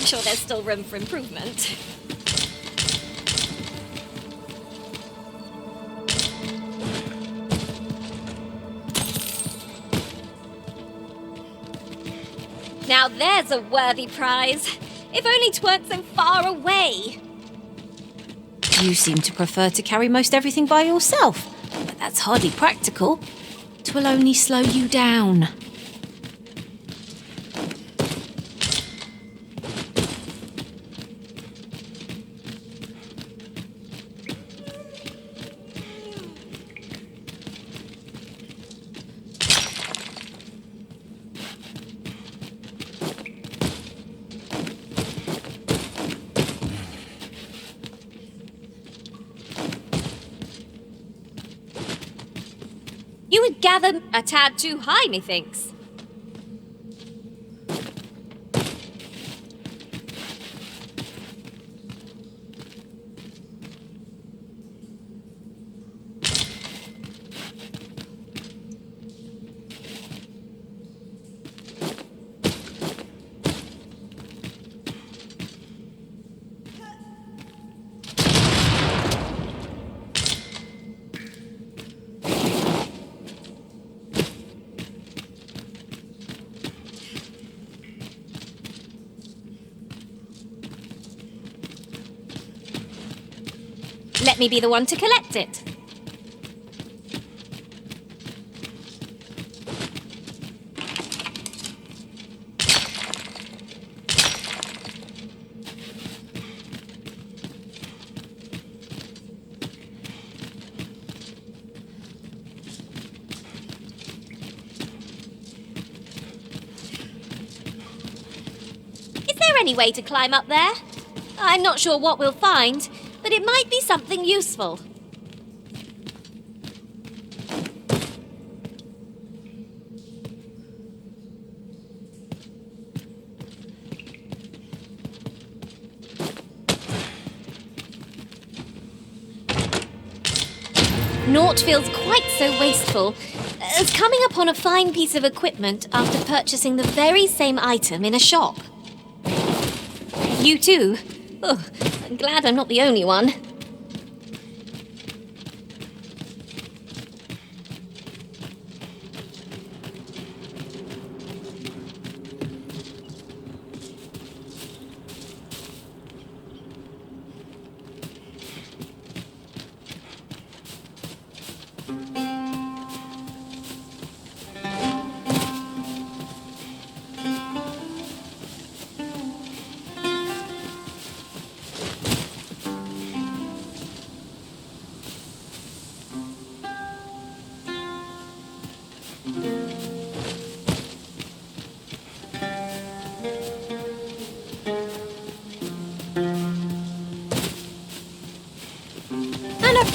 sure there's still room for improvement. Now there's a worthy prize. If only 'tweren't so far away. You seem to prefer to carry most everything by yourself, but that's hardly practical. 'Twill only slow you down. You would gather a tad too high, methinks. Let me be the one to collect it. Is there any way to climb up there? I'm not sure what we'll find, but it might be something useful. Naught feels quite so wasteful as coming upon a fine piece of equipment after purchasing the very same item in a shop. You too? Oh, I'm glad I'm not the only one.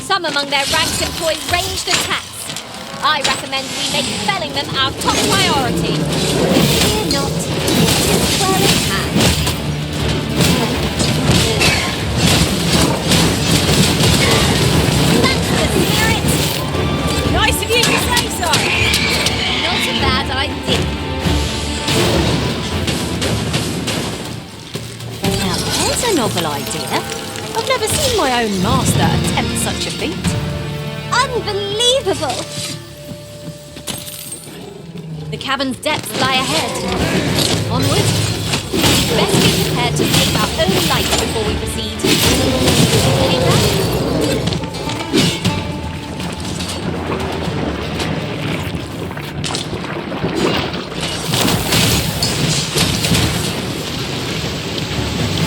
Some among their ranks employ ranged attacks. I recommend we make felling them our top priority. Fear not, it is well in hand. That's the spirit! Nice of you to say so! Not a bad idea. Now there's a novel idea. I've never seen my own master attempt such a feat. Unbelievable! The cavern's depths lie ahead. Onward. Best be prepared to take our own light before we proceed. Any plan?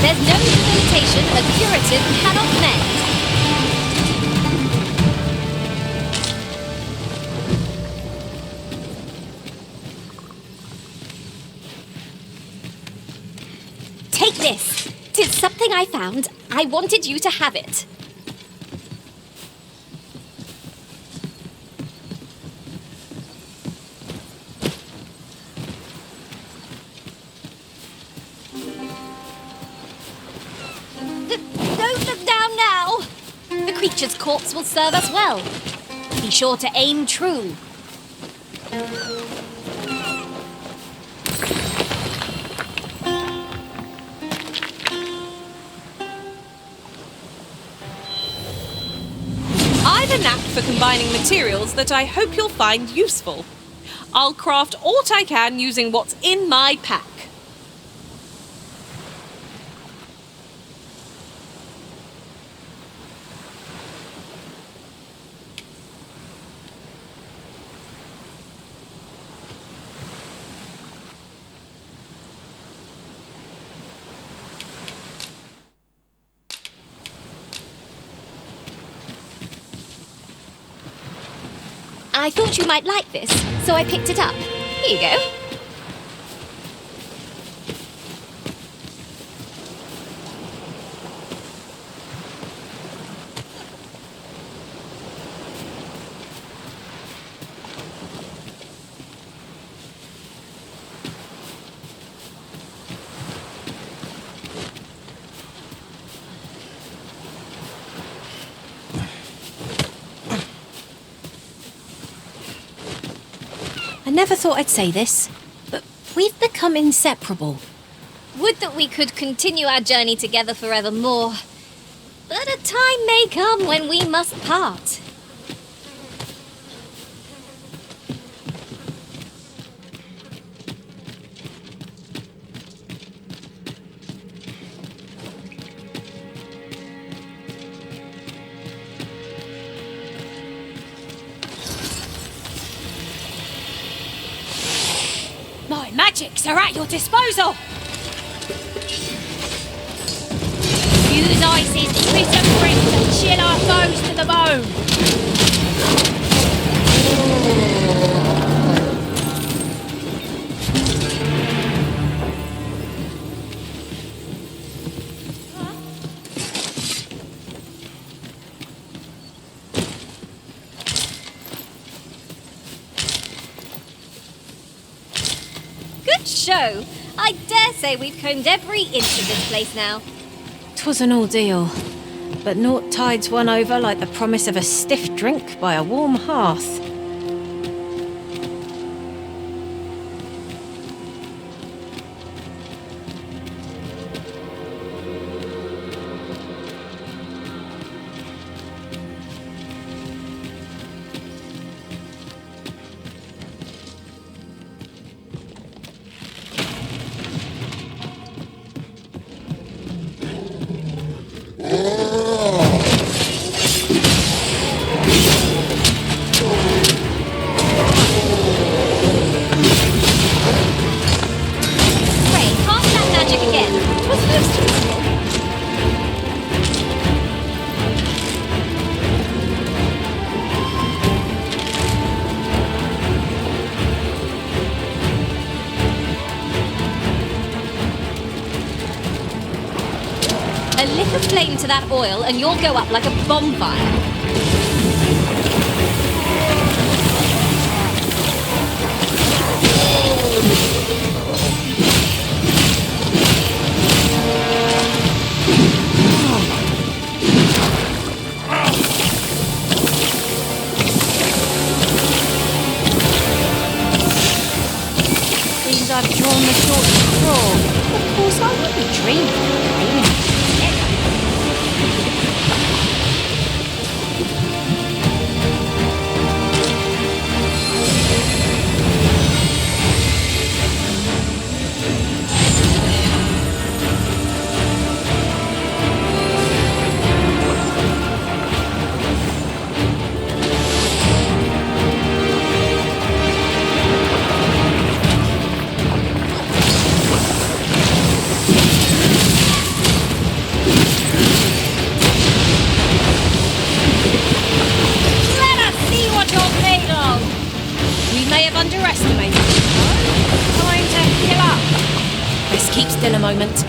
There's no rehabilitation a curative cannot mend. Take this. 'Tis something I found. I wanted you to have it. Note them down now. The creature's corpse will serve us well. Be sure to aim true. a knack for combining materials that I hope you'll find useful. I'll craft aught I can using what's in my pack. I thought you might like this, so I picked it up. Here you go. I never thought I'd say this, but we've become inseparable. Would that we could continue our journey together forevermore. But a time may come when we must part. My magics are at your disposal! Use ice's bitter breath to chill our foes to the bone! Good show. I dare say we've combed every inch of this place now. 'Twas an ordeal, but naught tides one over like the promise of a stiff drink by a warm hearth. Ray, cast that magic again. 'Twas most useful. A little flame to that oil and you'll go up like a bonfire. Seems I've drawn the short straw. Of course, I wouldn't dream of dreaming. Let us see what you're made of! We may have underestimated it. Time to heal up. Let's keep still a moment.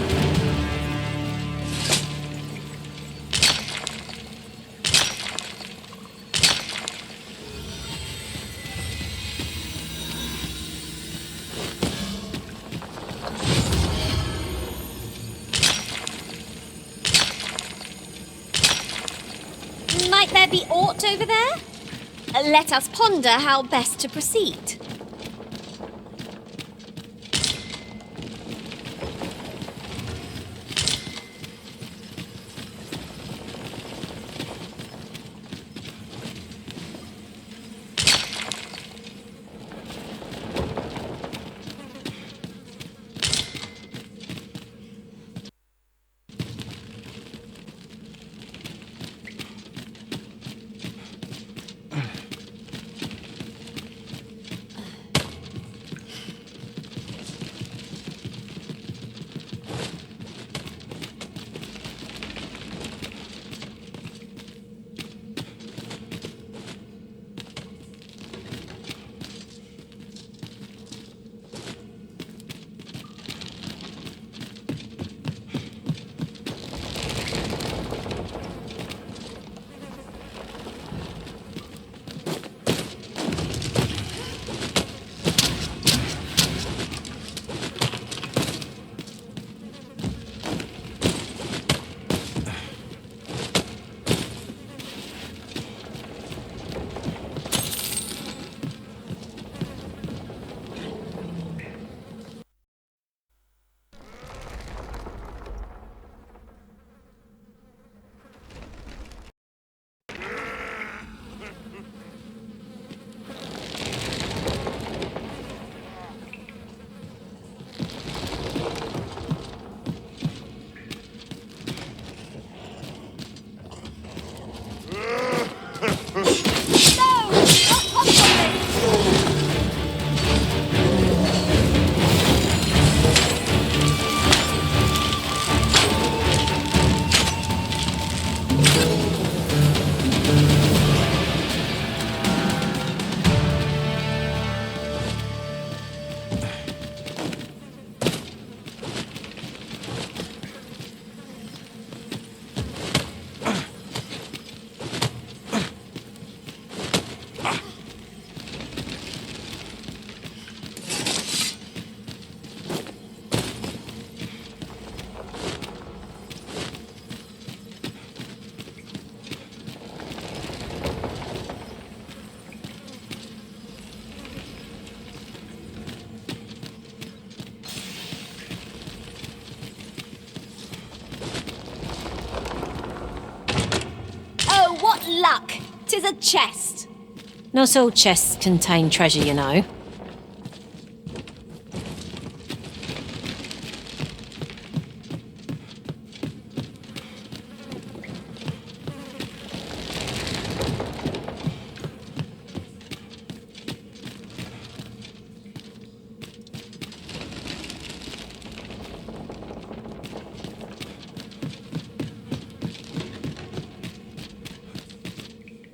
Might there be aught over there? Let us ponder how best to proceed. what luck! 'Tis a chest. Not all chests contain treasure, you know.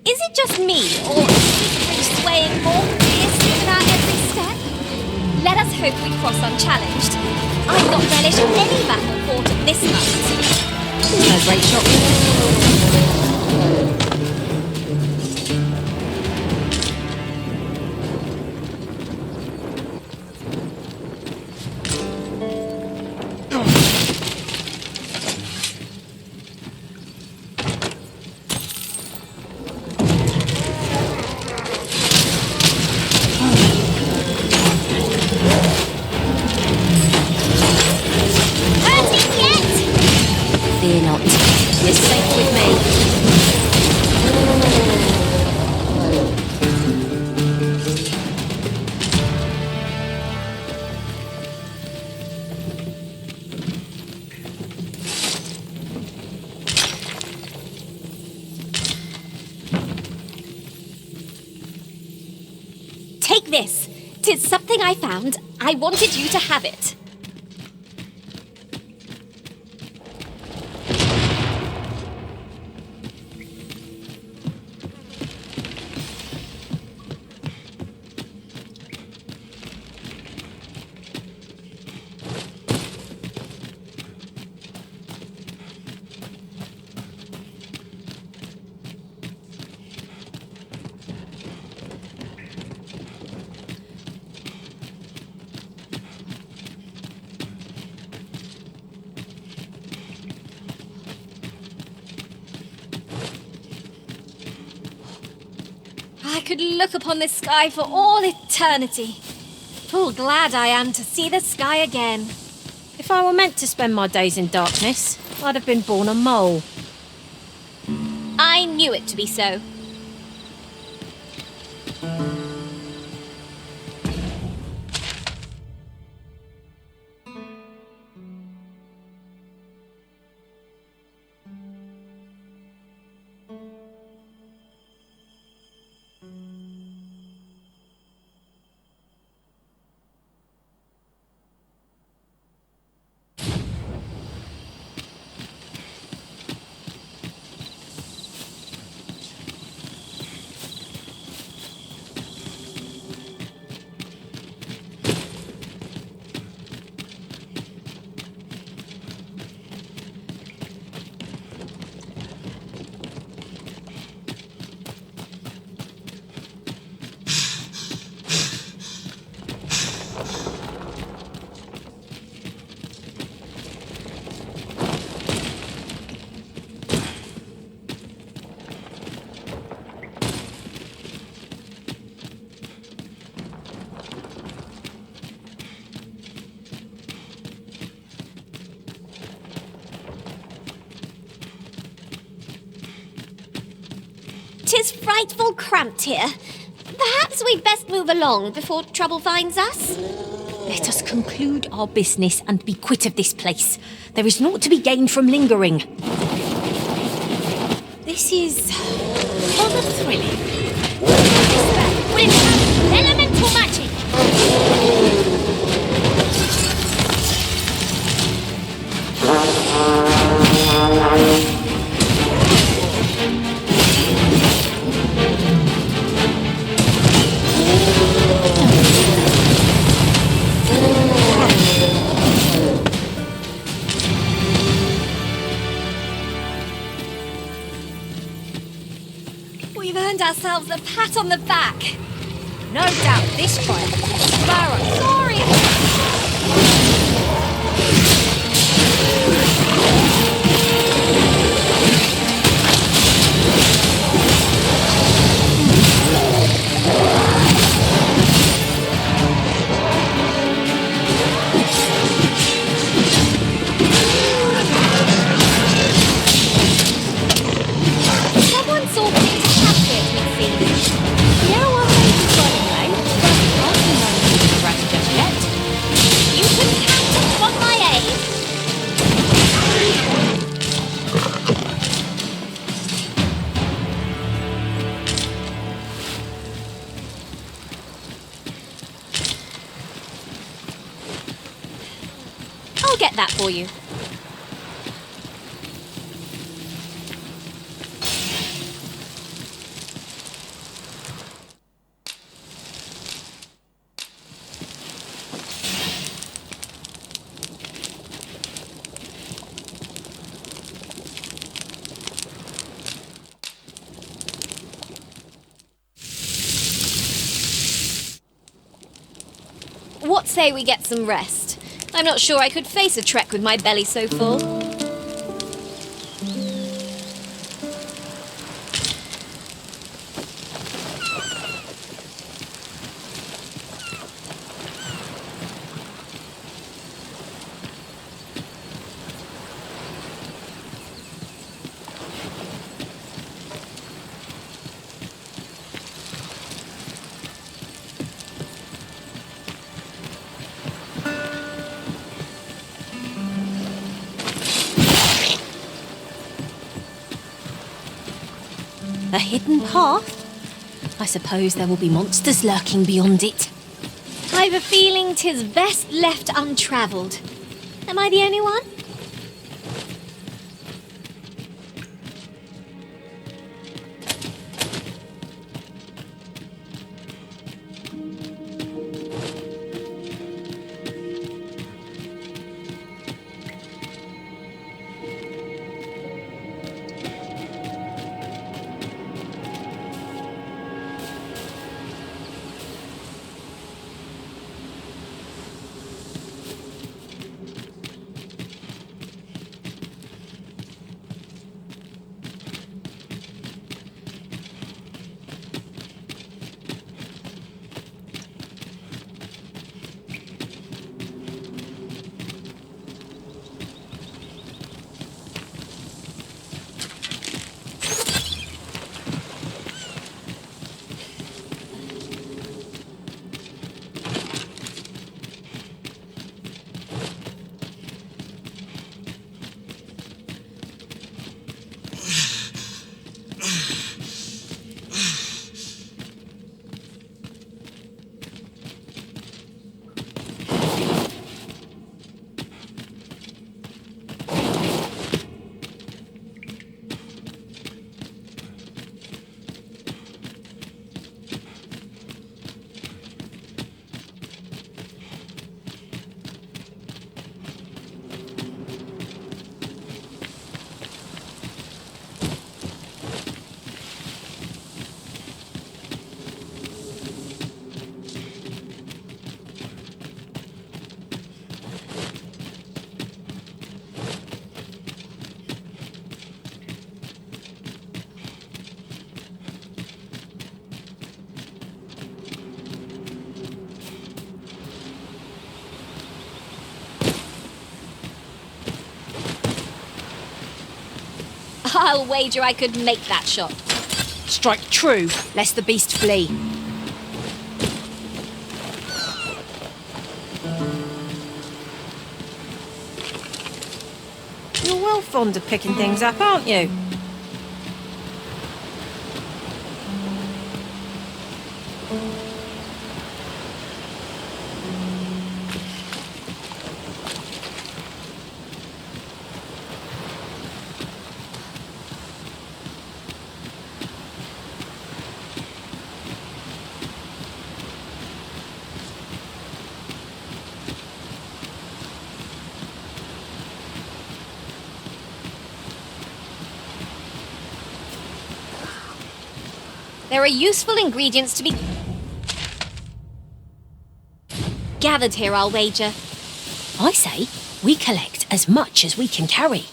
Is it just me, or is this bridge swaying more fiercely with our every step? Let us hope we cross unchallenged. I'd not relish any battle fought at this moment. No great shot. Hurting yet? Fear not. You're safe with me. Take this. 'Tis something I found. I wanted you to have it. I could look upon this sky for all eternity. Full glad I am to see the sky again. If I were meant to spend my days in darkness, I'd have been born a mole. I knew it to be so. "'Tis frightful cramped here. Perhaps we'd best move along before trouble finds us." Let us conclude our business and be quit of this place. There is naught to be gained from lingering. This is rather thrilling. We'll have elemental magic. We've earned ourselves a pat on the back. No doubt this fire will spur us. Sorry. Someone saw me for you. What say we get some rest? I'm not sure I could face a trek with my belly so full. A hidden path? I suppose there will be monsters lurking beyond it. I've a feeling 'tis best left untravelled. Am I the only one? I'll wager I could make that shot. Strike true, lest the beast flee. You're well fond of picking things up, aren't you? There are useful ingredients to be gathered here, I'll wager. I say we collect as much as we can carry.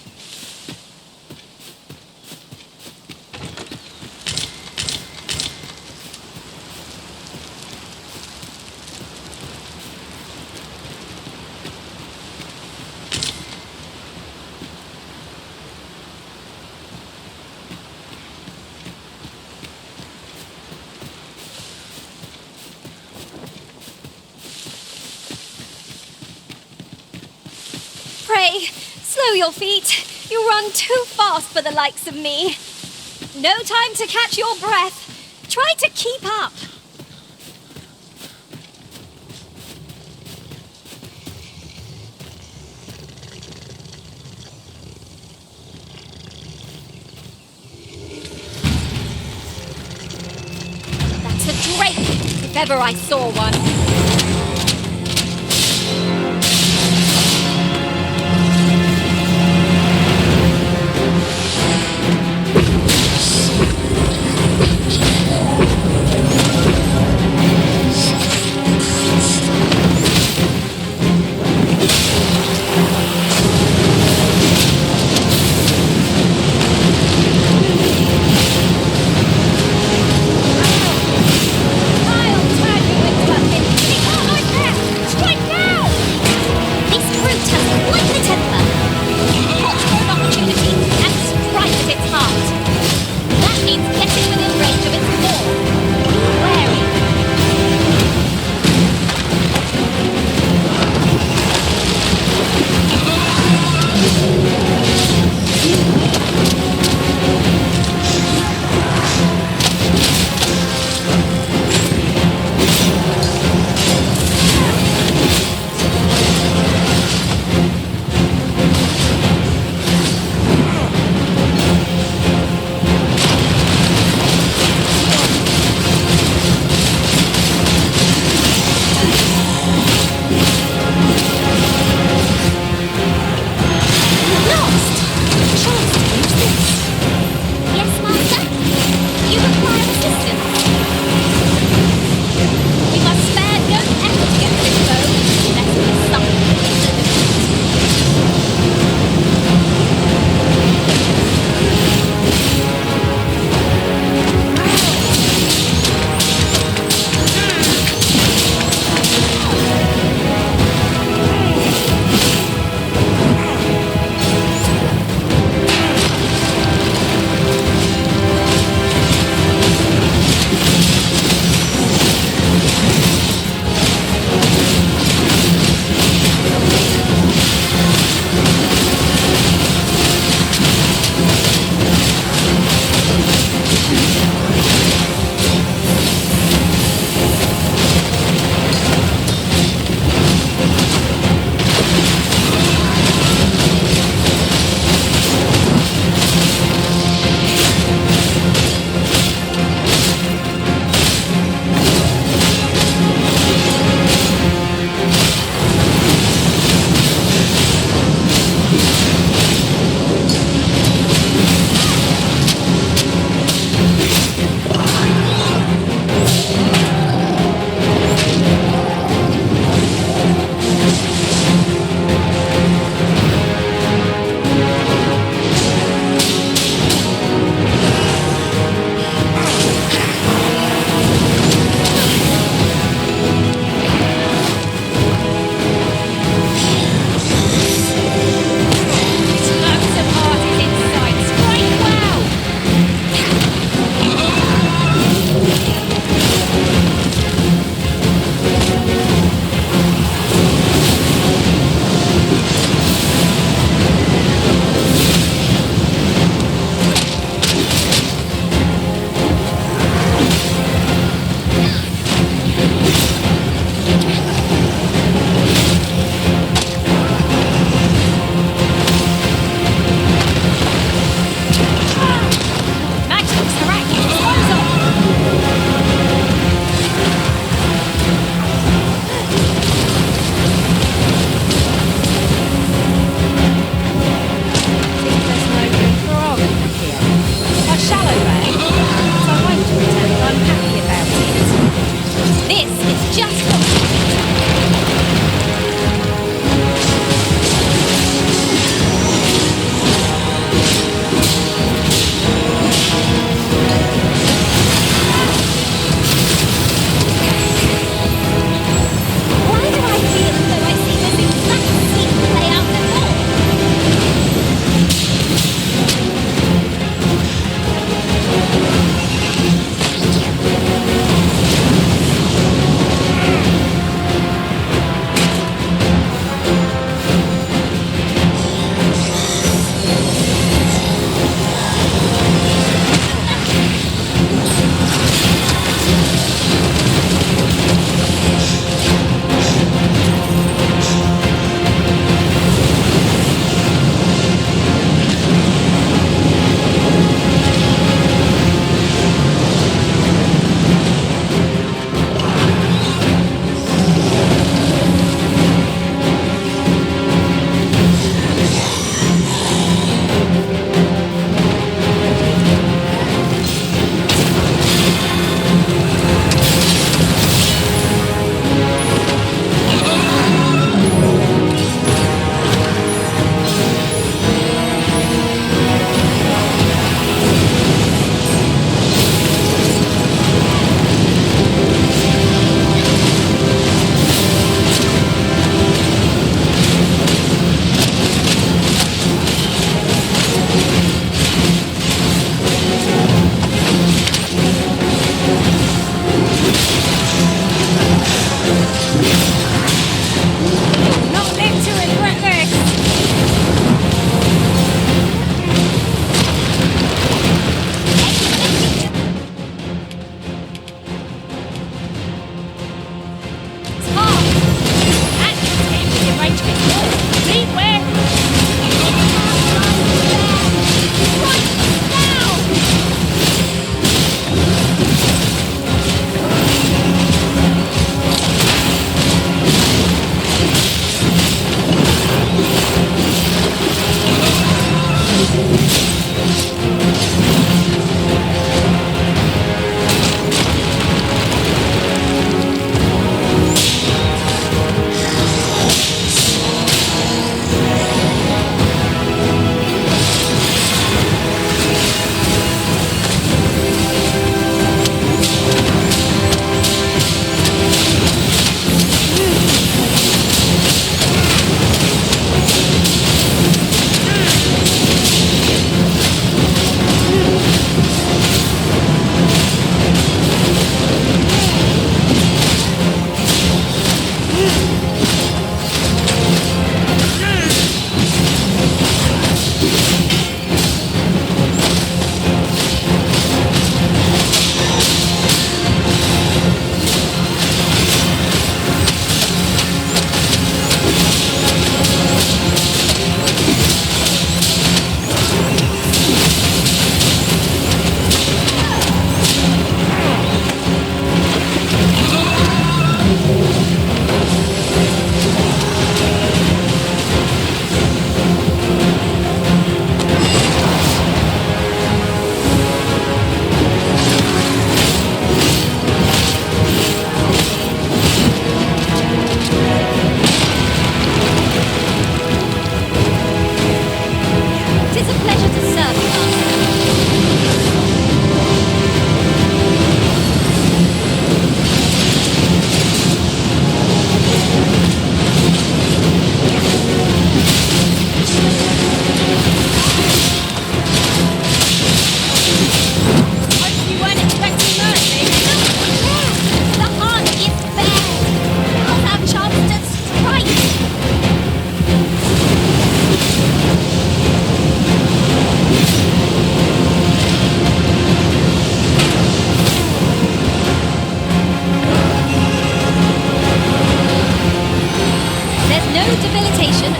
Pray, slow your feet. You run too fast for the likes of me. No time to catch your breath. Try to keep up. ever I saw one. I'll turn you into a miniature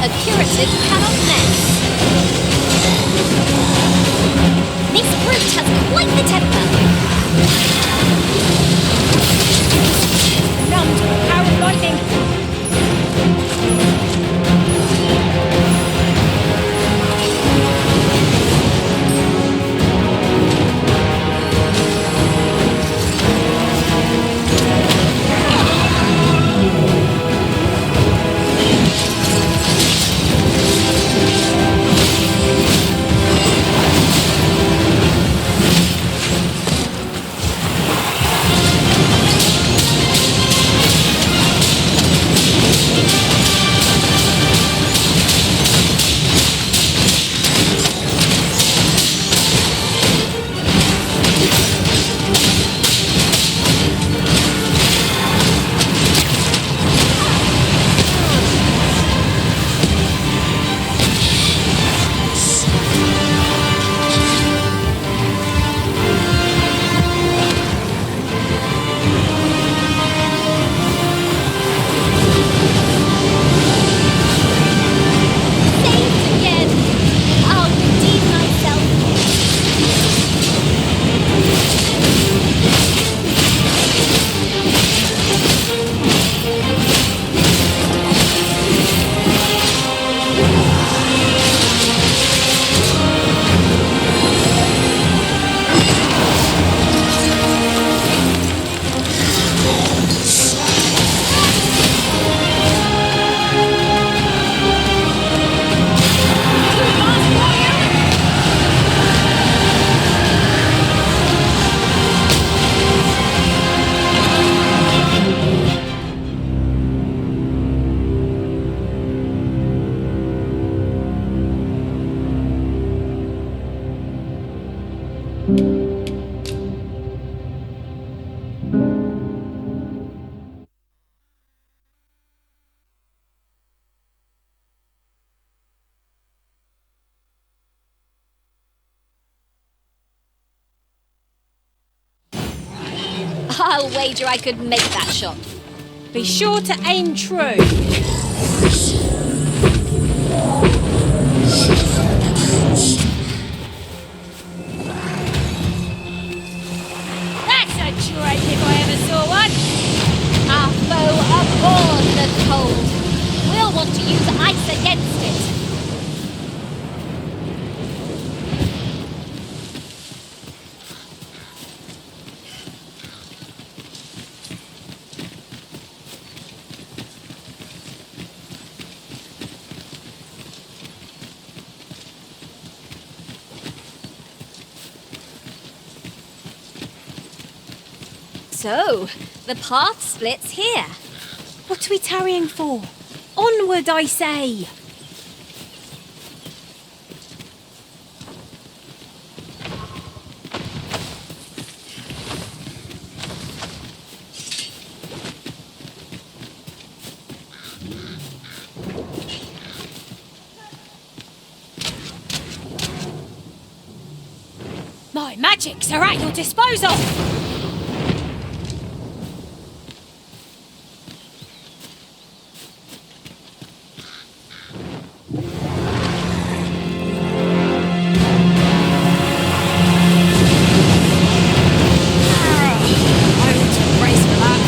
a curative cannot mend. This brute has quite the temper. Numbed with the power of lightning. I'll wager I could make that shot. Be sure to aim true. That's a trick if I ever saw one. Our foe abhors the cold. We'll want to use ice against it. So, the path splits here. What are we tarrying for? Onward, I say! My magics are at your disposal! I ought to brace for that.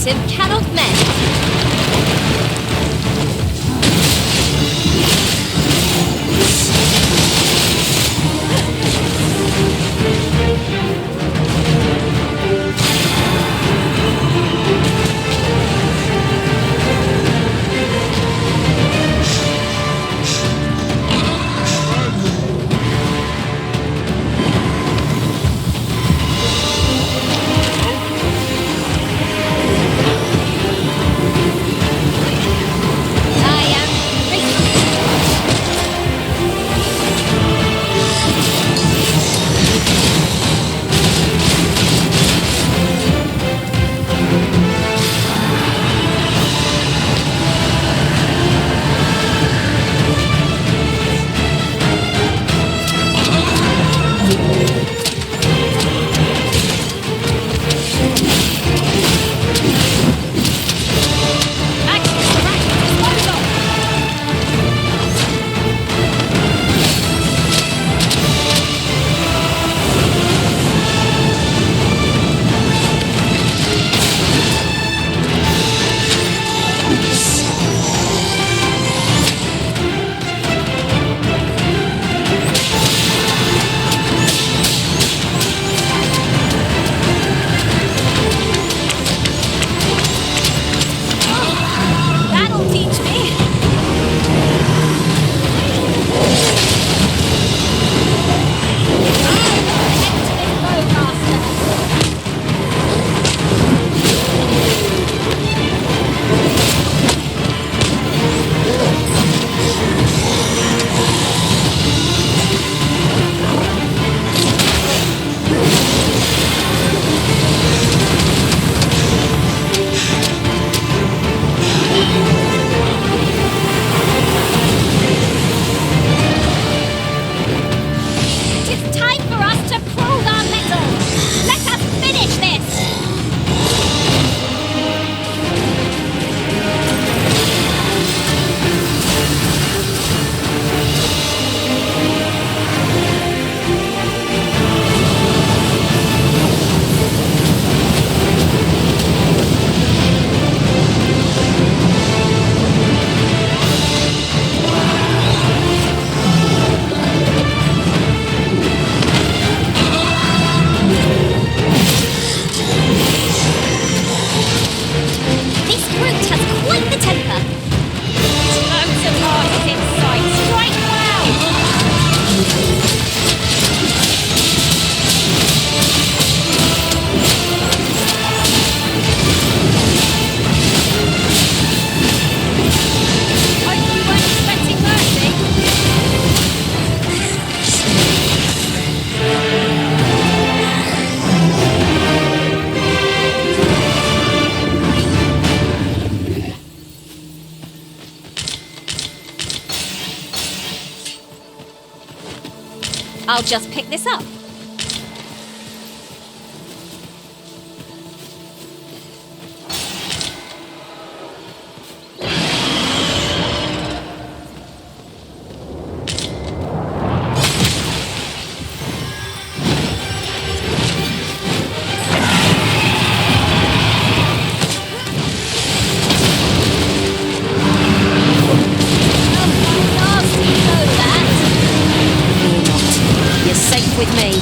item cannot mend. I am ready. Access the rack disposal. That'll teach me. It's time for us to prove our mettle. Let us finish this. This brute has quite the temper. Loads of artists inside. Strike well. Hope you weren't expecting mercy. I'll just pick this up. Fear not. You're safe with me.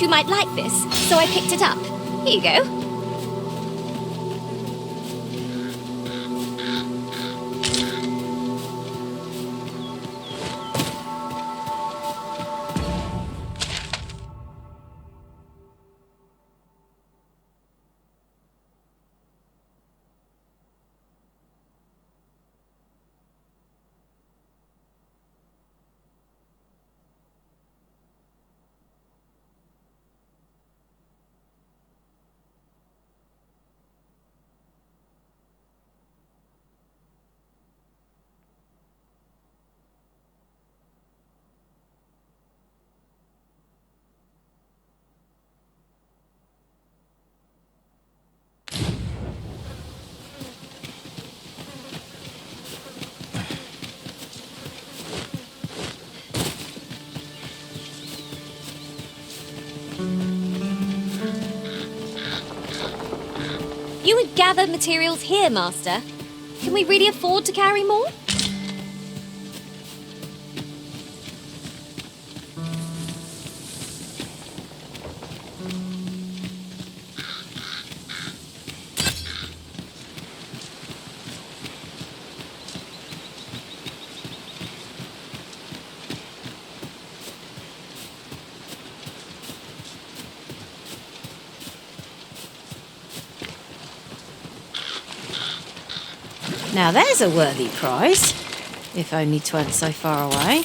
two might like this, so I picked it up. Here you go. You would gather materials here, Master. Can we really afford to carry more? Now there's a worthy prize, if only 'tweren't so far away.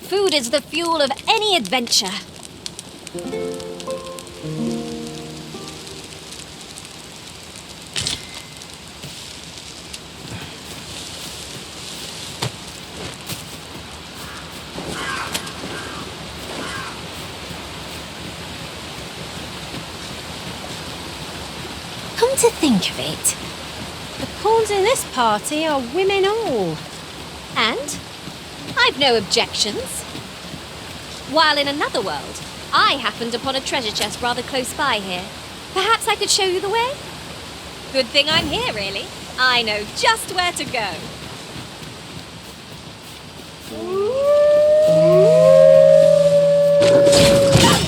Food is the fuel of any adventure. Come to think of it, the pawns in this party are women all. And I've no objections. While in another world, I happened upon a treasure chest rather close by here. Perhaps I could show you the way? Good thing I'm here, really. I know just where to go.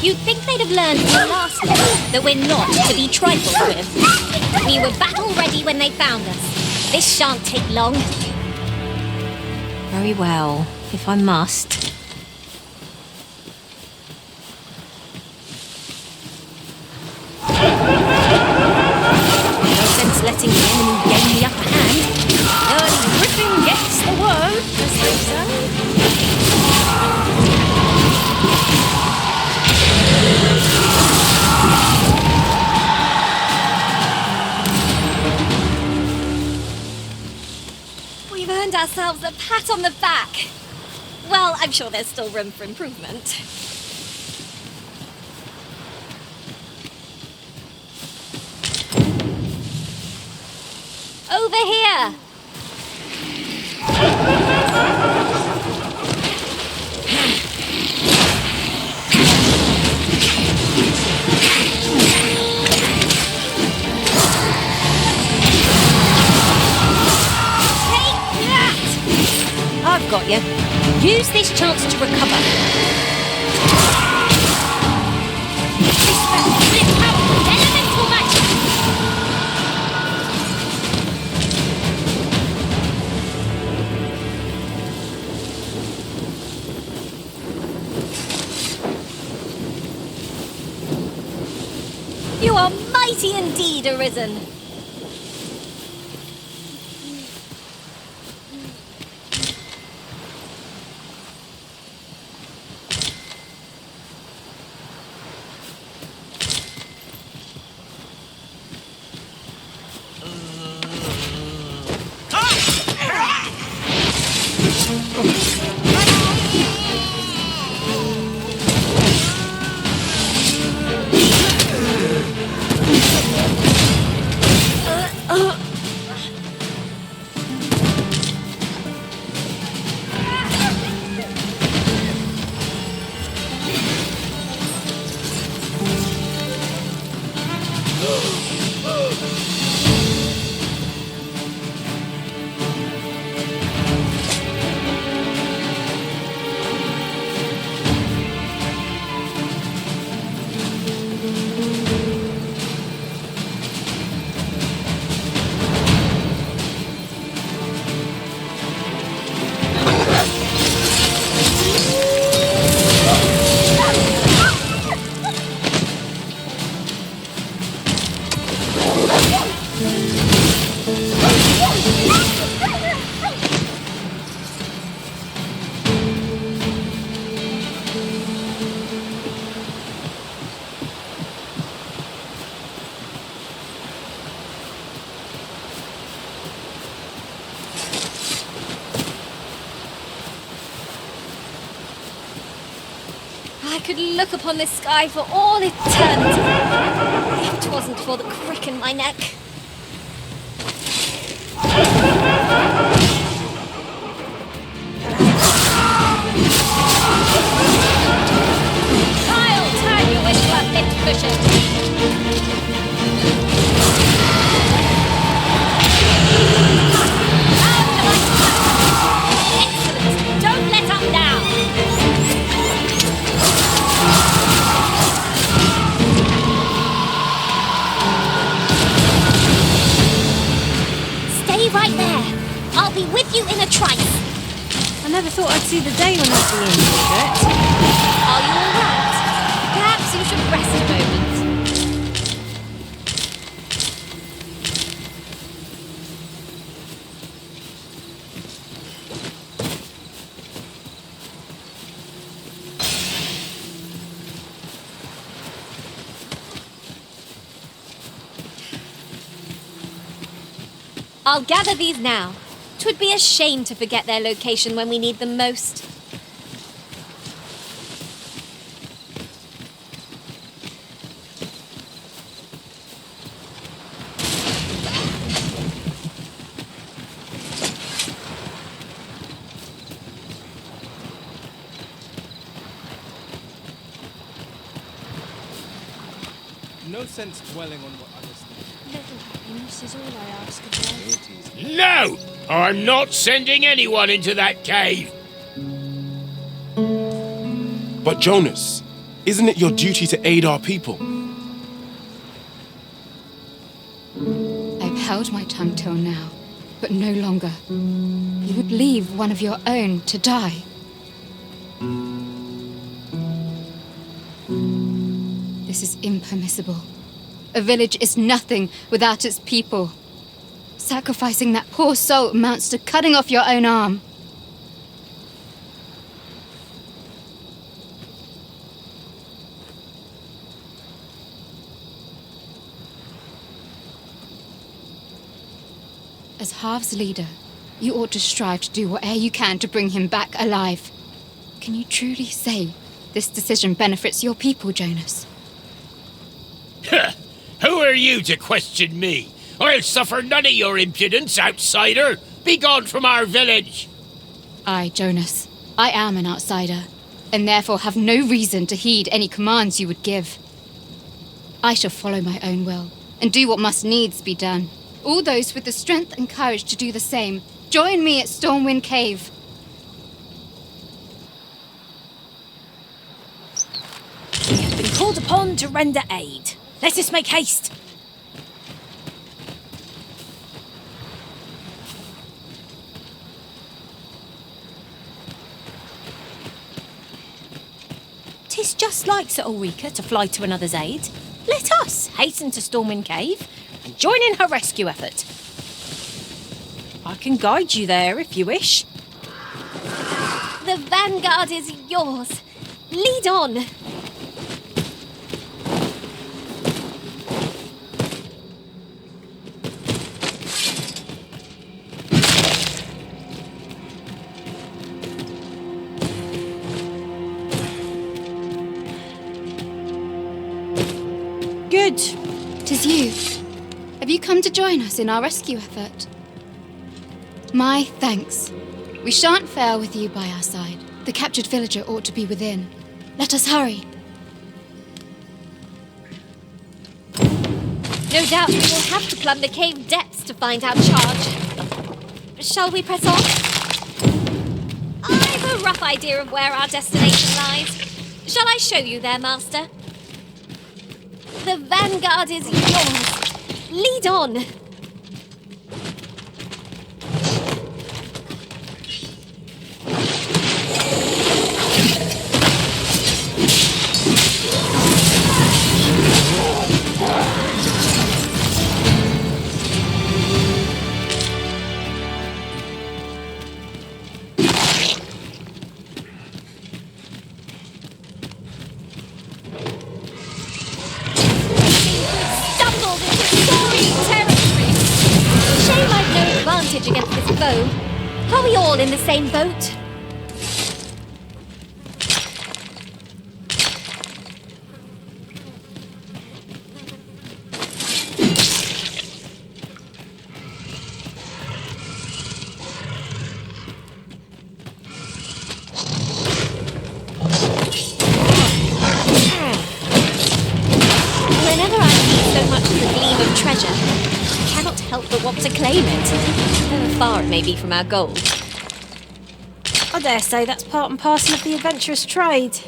You'd think they'd have learned from the last lesson that we're not to be trifled with. We were battle ready when they found us. This shan't take long. Very well, if I must. No sense letting the enemy gain the upper hand. Early griffin gets the worm, as they say. We've earned ourselves a pat on the back. Well, I'm sure there's still room for improvement. Over here! I've got you. Use this chance to recover. Elemental magic! are mighty indeed, Arisen. I could look upon this sky for all eternity, if 'twasn't for the crick in my neck. I'll turn you into a bit cushion. Excellent! Don't let up now! Stay right there. I'll be with you in a trice. I never thought I'd see the day when I'd be in it. Are you all right? Perhaps you should rest a moment. I'll gather these now. 'Twould be a shame to forget their location when we need them most. No sense dwelling on what others think. Little happiness is all I ask of life. No! I'm not sending anyone into that cave! But Jonas, isn't it your duty to aid our people? I've held my tongue till now, but no longer. You would leave one of your own to die. This is impermissible. A village is nothing without its people. Sacrificing that poor soul amounts to cutting off your own arm. As Half's leader, you ought to strive to do whatever you can to bring him back alive. Can you truly say this decision benefits your people, Jonas? Who are you to question me? I'll suffer none of your impudence, outsider! Be gone from our village! I, Jonas, I am an outsider, and therefore have no reason to heed any commands you would give. I shall follow my own will, and do what must needs be done. All those with the strength and courage to do the same, join me at Stormwind Cave. We have been called upon to render aid. Let us make haste. Tis just like Sir Ulrika to fly to another's aid. let us hasten to Storming Cave and join in her rescue effort. I can guide you there if you wish. The vanguard is yours. Lead on. Good. 'Tis you. Have you come to join us in our rescue effort? My thanks. We shan't fail with you by our side. The captured villager ought to be within. Let us hurry. No doubt we will have to plumb the cave depths to find our charge. Shall we press on? I've a rough idea of where our destination lies. Shall I show you there, Master? The vanguard is yours. Lead on. Against this foe. Are we all in the same boat? Whenever I see so much as a gleam of treasure, I cannot help but want to claim it. However far it may be from our goal. I dare say that's part and parcel of the adventurous trade.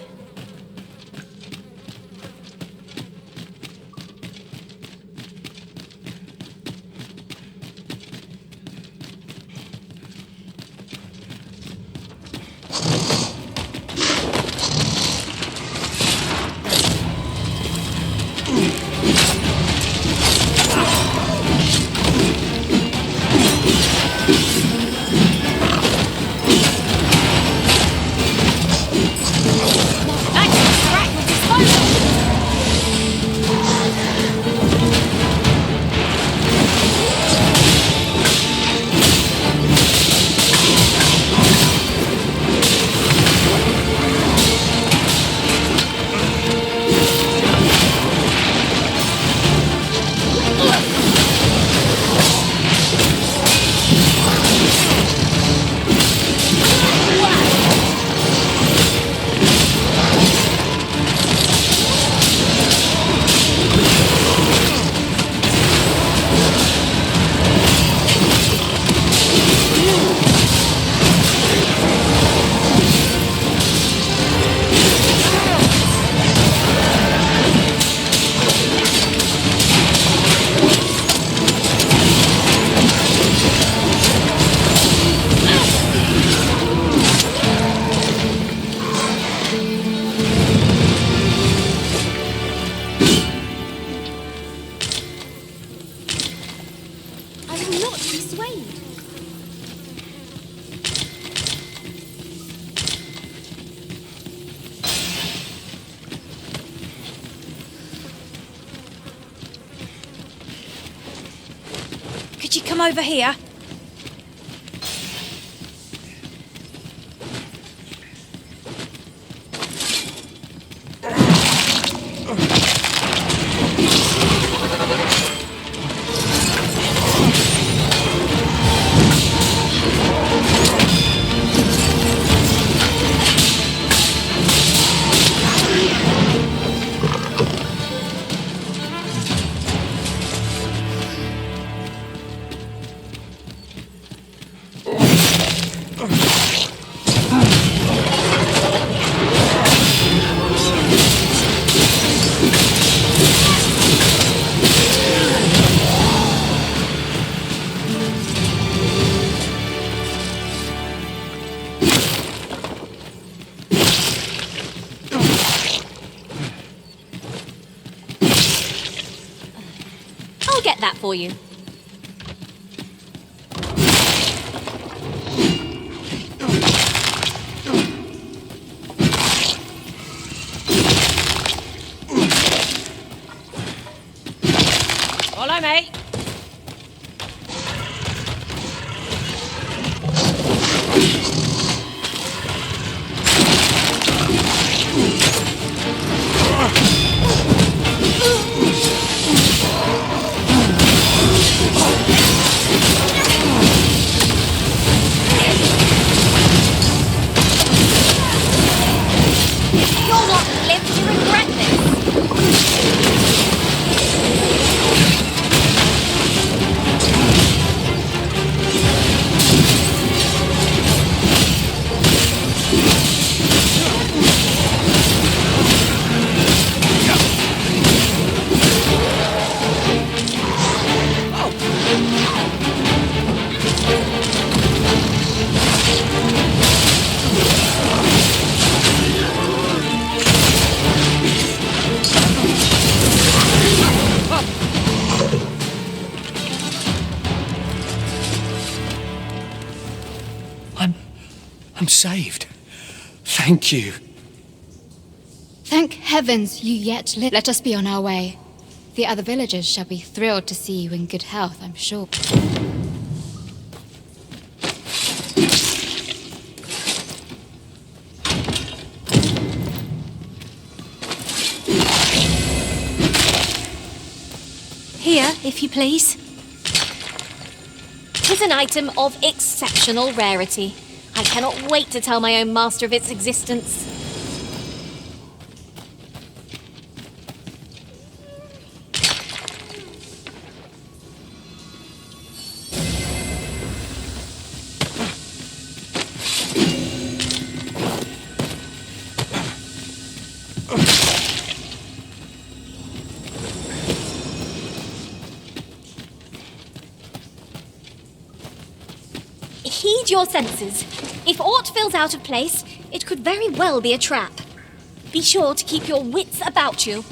Could you come over here? for you. Follow me. You'll not live to regret this. I'm saved. Thank you. Thank heavens you yet live. Let us be on our way. The other villagers shall be thrilled to see you in good health, I'm sure. Here, if you please. 'Tis an item of exceptional rarity. I cannot wait to tell my own master of its existence. Heed your senses. If aught feels out of place, it could very well be a trap. Be sure to keep your wits about you.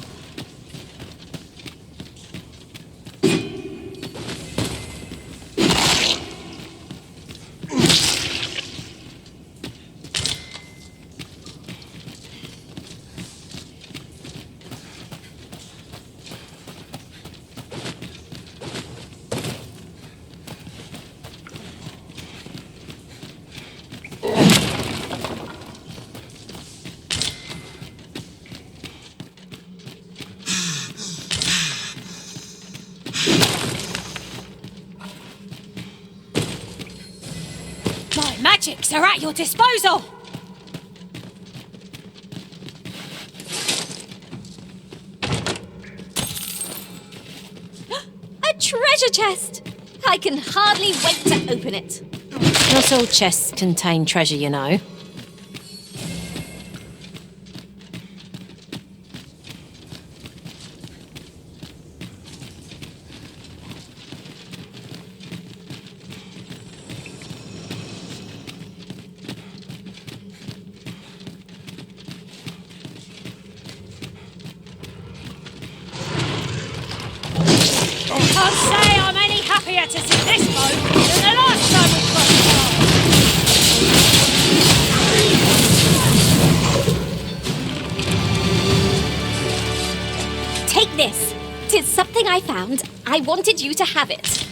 My magics are at your disposal. A treasure chest! I can hardly wait to open it. Not all chests contain treasure, you know. Can't say I'm any happier to see this boat than the last time we crossed paths. Take this. 'Tis something I found. I wanted you to have it.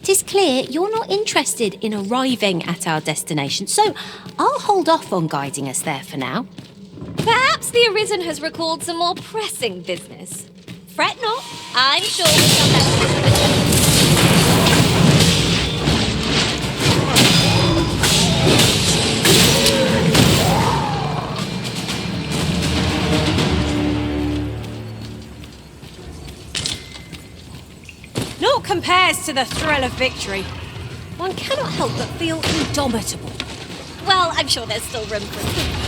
It's clear you're not interested in arriving at our destination, so I'll hold off on guiding us there for now. Perhaps Perhaps the Arisen has recalled some more pressing business. Fret not, I'm sure we'll come back to it. Naught compares to the thrill of victory. One cannot help but feel indomitable. Well, I'm sure there's still room for improvement.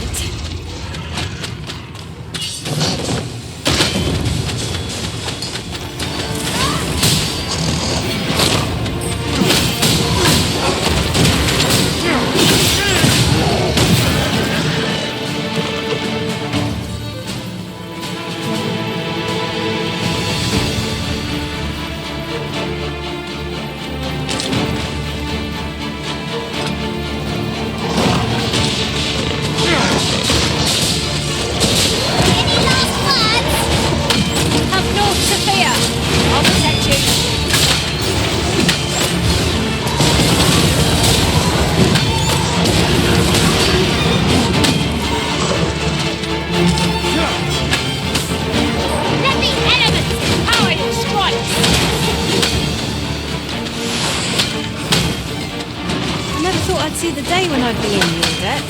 See the day when I'd be in your debt.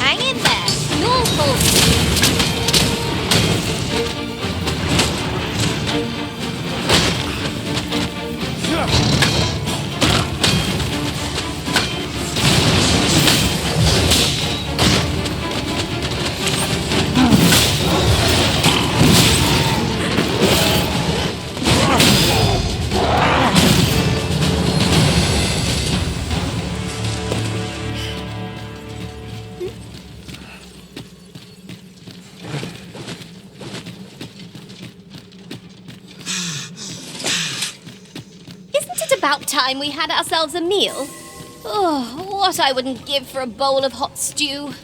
Hang in there. You'll hold about time we had ourselves a meal. Oh, what I wouldn't give for a bowl of hot stew.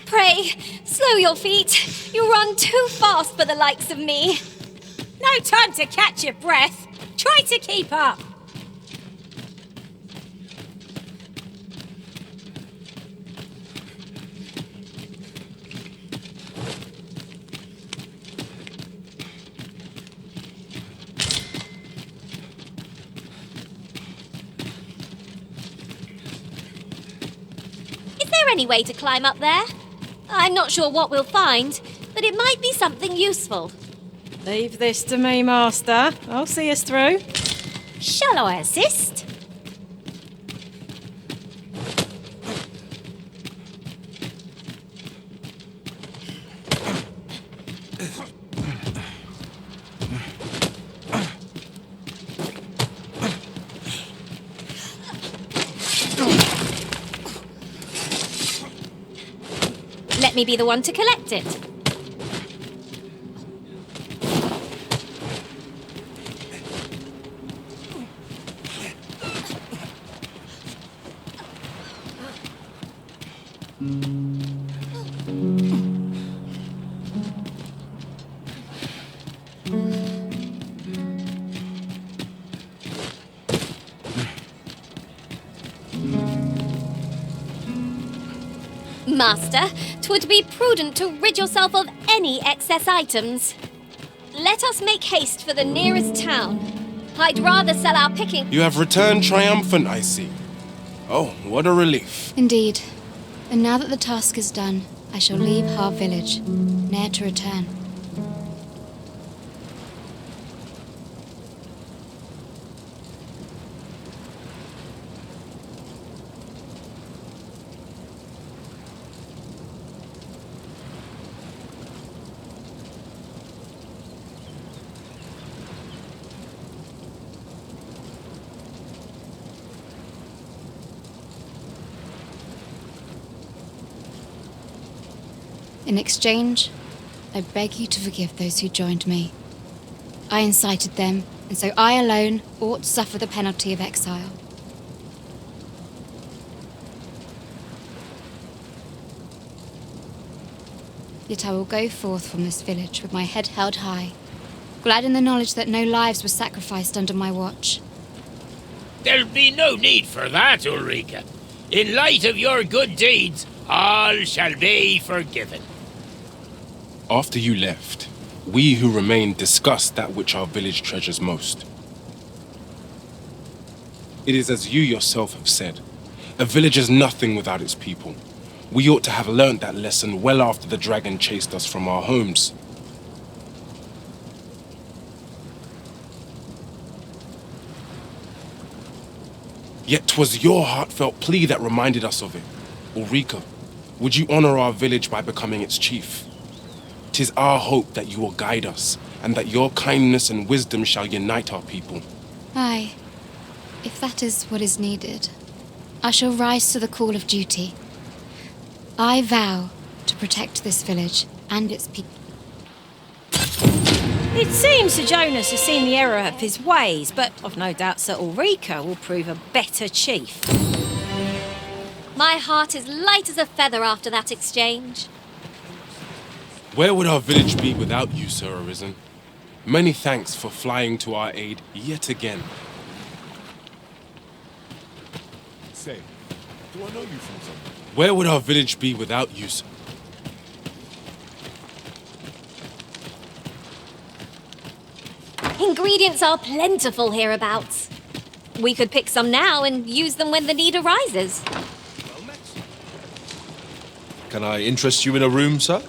Pray, slow your feet. You run too fast for the likes of me. No time to catch your breath. Try to keep up. Is there any way to climb up there? I'm not sure what we'll find, but it might be something useful. Leave this to me, Master. I'll see us through. Shall I assist? Let me be the one to collect it. Master, 'twould be prudent to rid yourself of any excess items. Let us make haste for the nearest town. I'd rather sell our picking. You have returned triumphant, I see. Oh, what a relief. Indeed. And now that the task is done, I shall leave Har village, ne'er to return. In exchange, I beg you to forgive those who joined me. I incited them, and so I alone ought to suffer the penalty of exile. Yet I will go forth from this village with my head held high, glad in the knowledge that no lives were sacrificed under my watch. There'll be no need for that, Ulrika. In light of your good deeds, all shall be forgiven. After you left, we who remained discussed that which our village treasures most. It is as you yourself have said, a village is nothing without its people. We ought to have learnt that lesson well after the dragon chased us from our homes. Yet 'twas your heartfelt plea that reminded us of it. Ulrika, would you honor our village by becoming its chief? 'Tis our hope that you will guide us, and that your kindness and wisdom shall unite our people. Aye, if that is what is needed, I shall rise to the call of duty. I vow to protect this village and its people. It seems Sir Jonas has seen the error of his ways, but I've no doubt Sir Ulrika will prove a better chief. My heart is light as a feather after that exchange. Where would our village be without you, Sir Arisen? Many thanks for flying to our aid yet again. Say, do I know you from somewhere? Where would our village be without you, sir? Ingredients are plentiful hereabouts. We could pick some now and use them when the need arises. Can I interest you in a room, sir?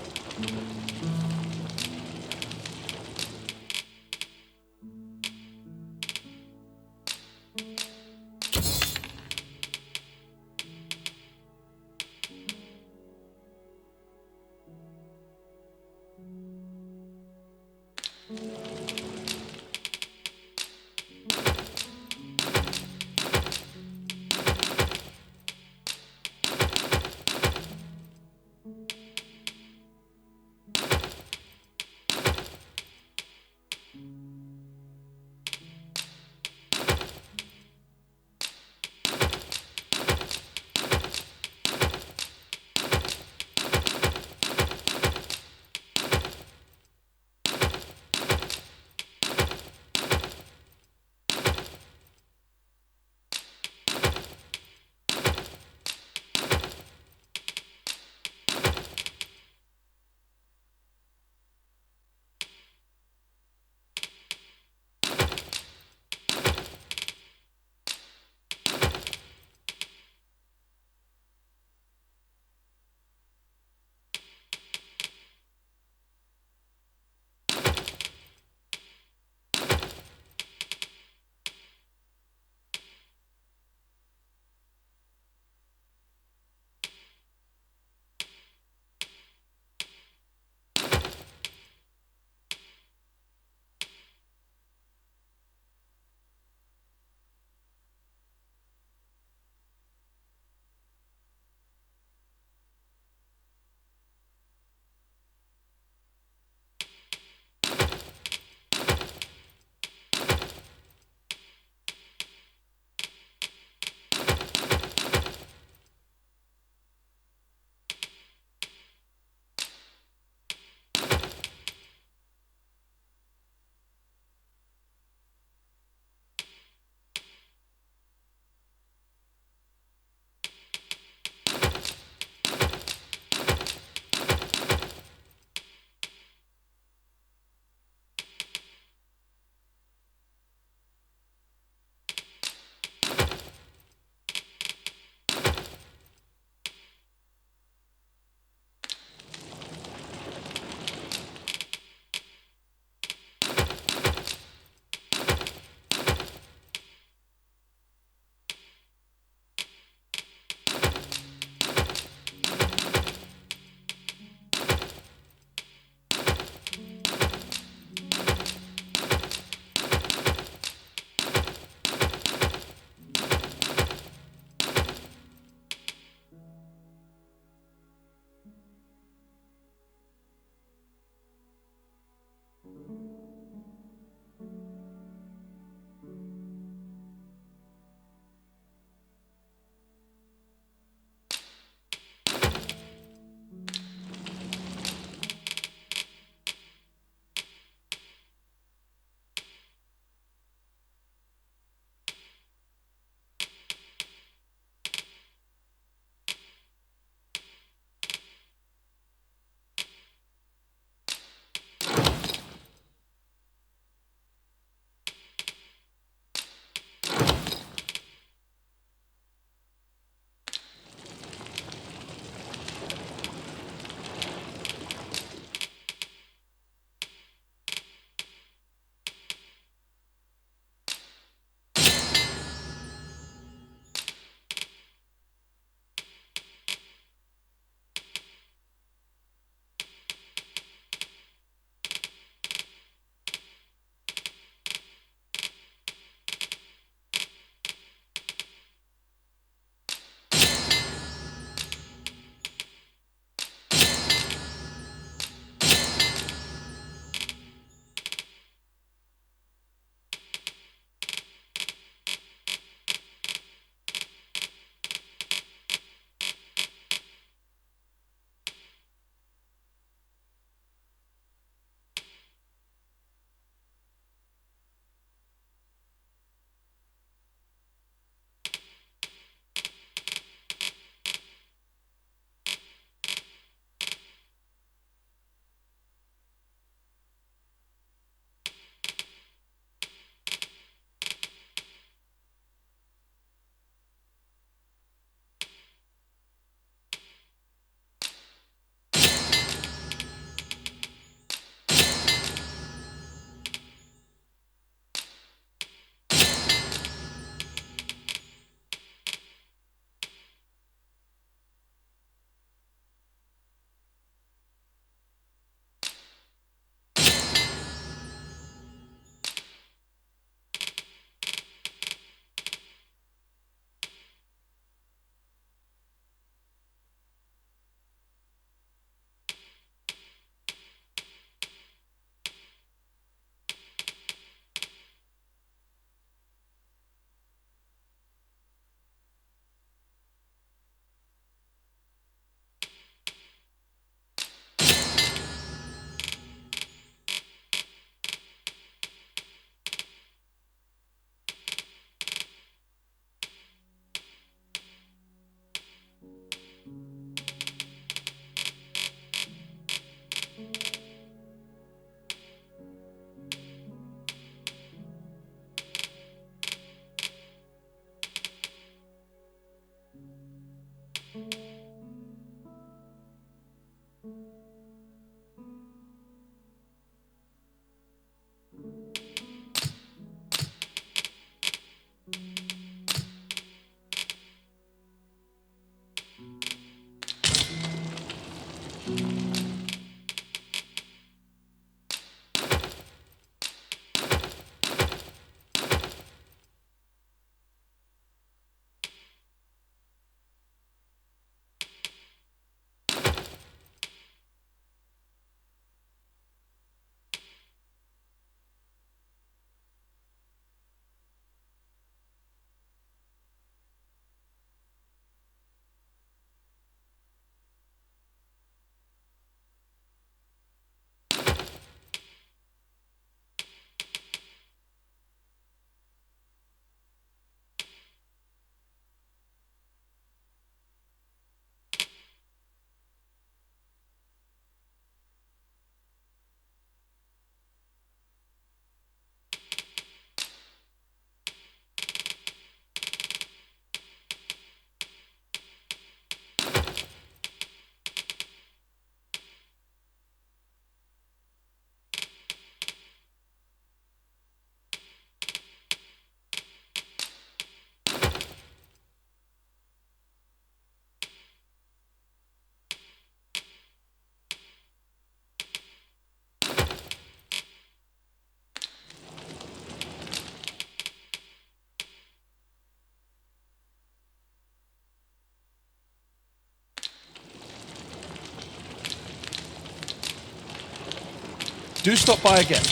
Do stop by again.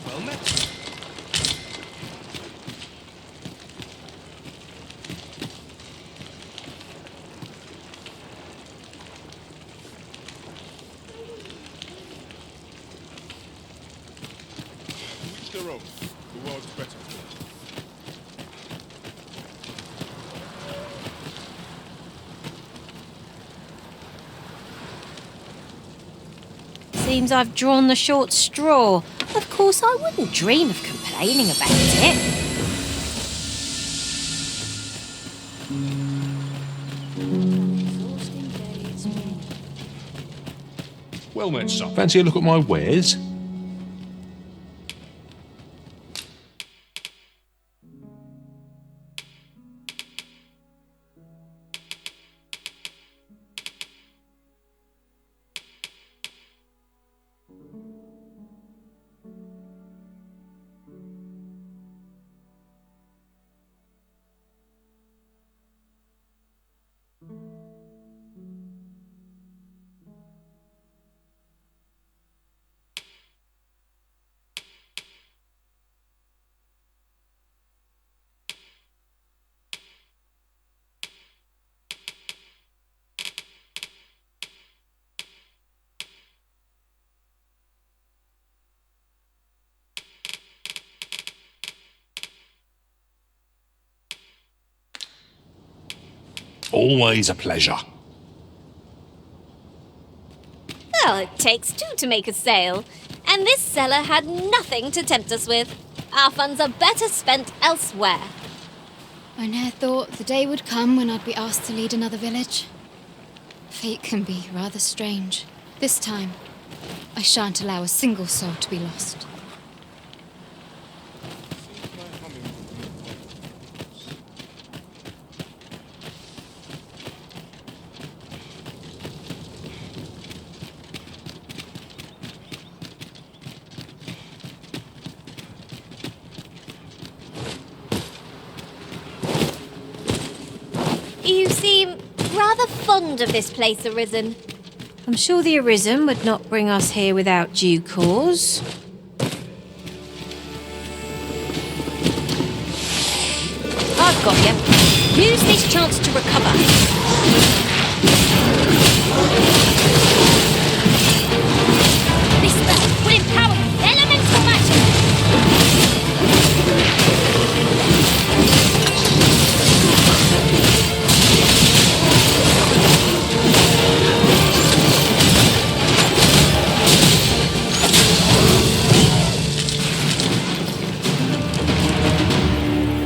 Well met. Each their own. The world's better for it. Seems I've drawn the short straw. Of course, I wouldn't dream of complaining about it. Well met, son. Fancy a look at my wares? Always a pleasure. Well, it takes two to make a sale, and this seller had nothing to tempt us with. Our funds are better spent elsewhere. I ne'er thought the day would come when I'd be asked to lead another village. Fate can be rather strange. This time, I shan't allow a single soul to be lost. You seem rather fond of this place, Arisen. I'm sure the Arisen would not bring us here without due cause. I've got you. Use this chance to recover. This spell will empower elemental magic.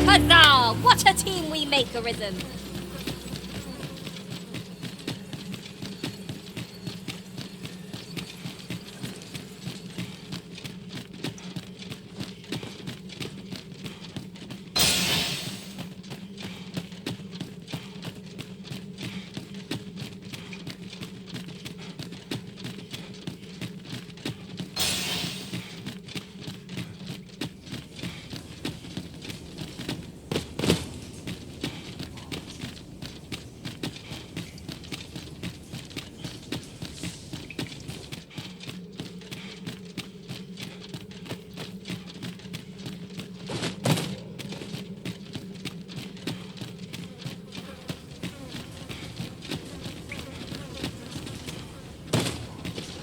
Huzzah! What a team we make, Arisen.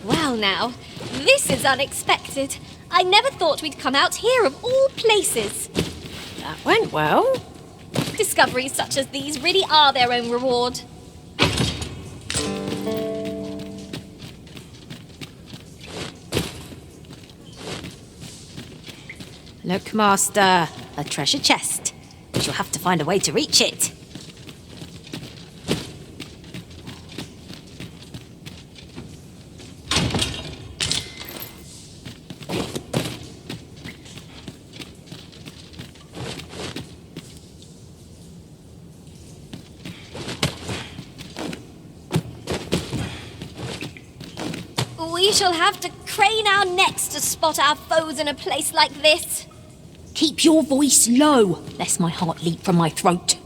Well now, this is unexpected. I never thought we'd come out here of all places. That went well. Discoveries such as these really are their own reward. Look, Master, a treasure chest. We shall have to find a way to reach it. We shall have to crane our necks to spot our foes in a place like this. Keep your voice low, lest my heart leap from my throat.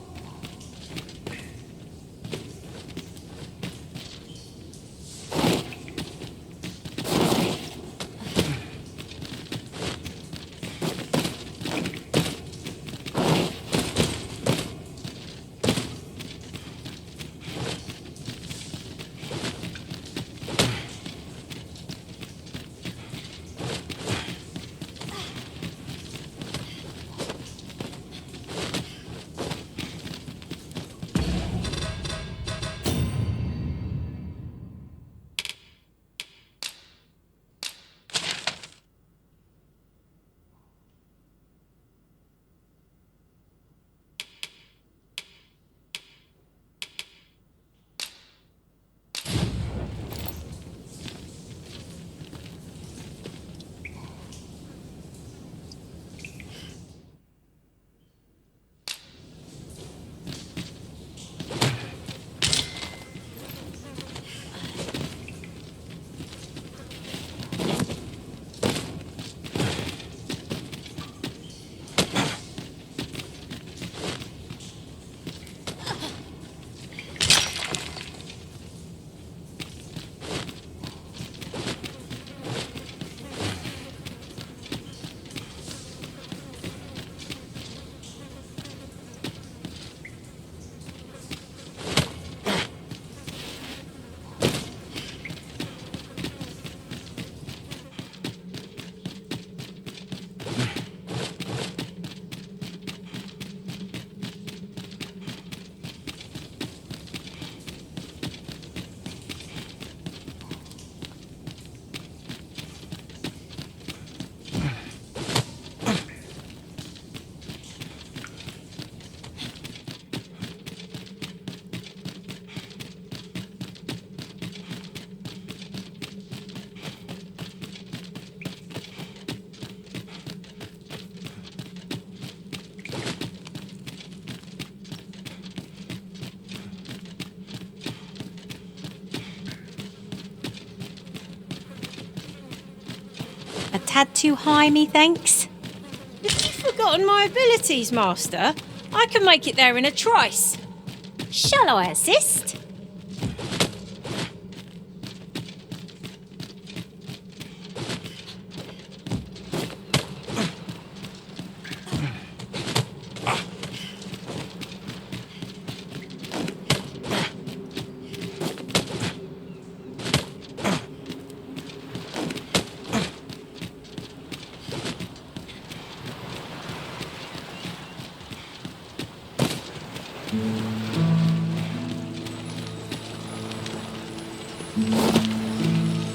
A tad too high, methinks. Have you forgotten my abilities, Master? I can make it there in a trice. Shall I assist?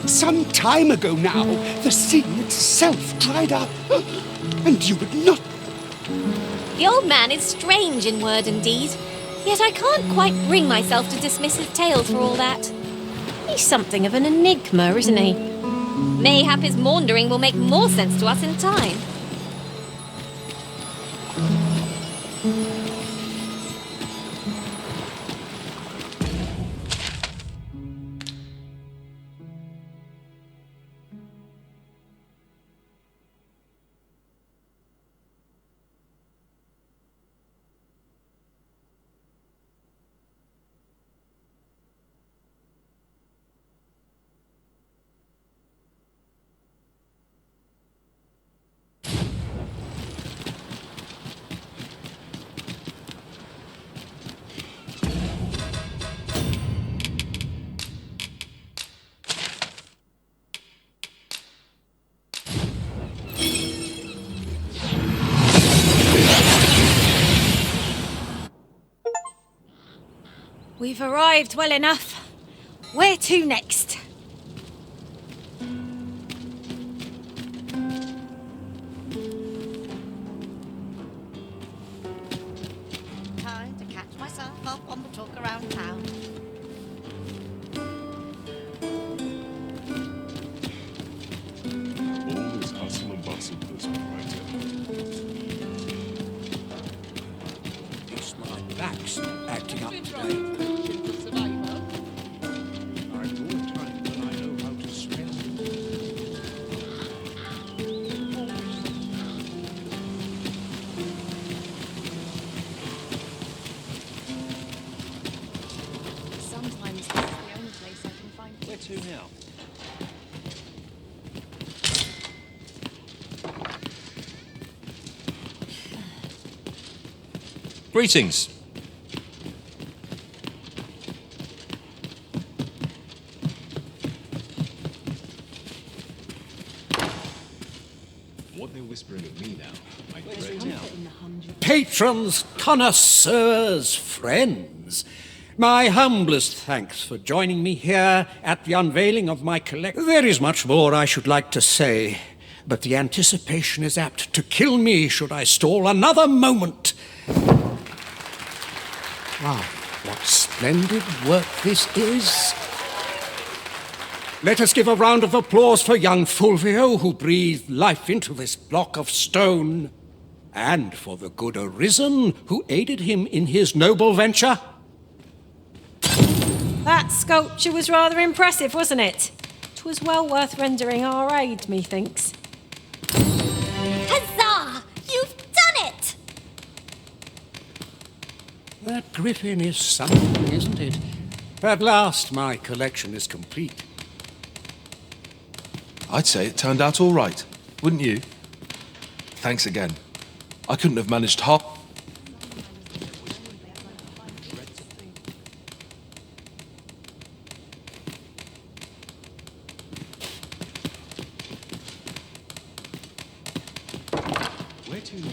Some time ago now, the sea itself dried up, and you would not. The old man is strange in word and deed, yet I can't quite bring myself to dismiss his tales for all that. He's something of an enigma, isn't he? Mayhap his maundering will make more sense to us in time. We've arrived well enough. Where to next? Time to catch myself up on the talk around town. All this hustle and bustle for this one right here. It's my back's acting up today. I know a time when I know how to spend Sometimes this is the only place I can find. Where to now? Greetings. what they're whispering at me now. My friend. Patrons, connoisseurs, friends, my humblest thanks for joining me here at the unveiling of my collection. There is much more I should like to say, but the anticipation is apt to kill me should I stall another moment. Wow, what splendid work this is. Let us give a round of applause for young Fulvio, who breathed life into this block of stone, and for the good Arisen, who aided him in his noble venture. That sculpture was rather impressive, wasn't it? 'Twas well worth rendering our aid, methinks. Huzzah! You've done it! That griffin is something, isn't it? At last, my collection is complete. I'd say it turned out all right, wouldn't you? Thanks again. I couldn't have managed half. Where to now?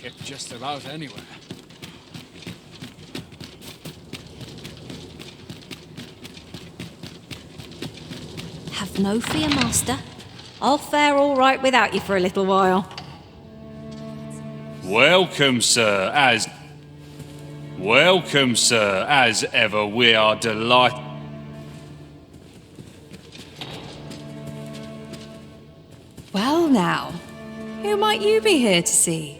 ship just about anywhere. Have no fear, Master. I'll fare all right without you for a little while. Welcome, sir, as ever we are delighted. Well now, who might you be here to see?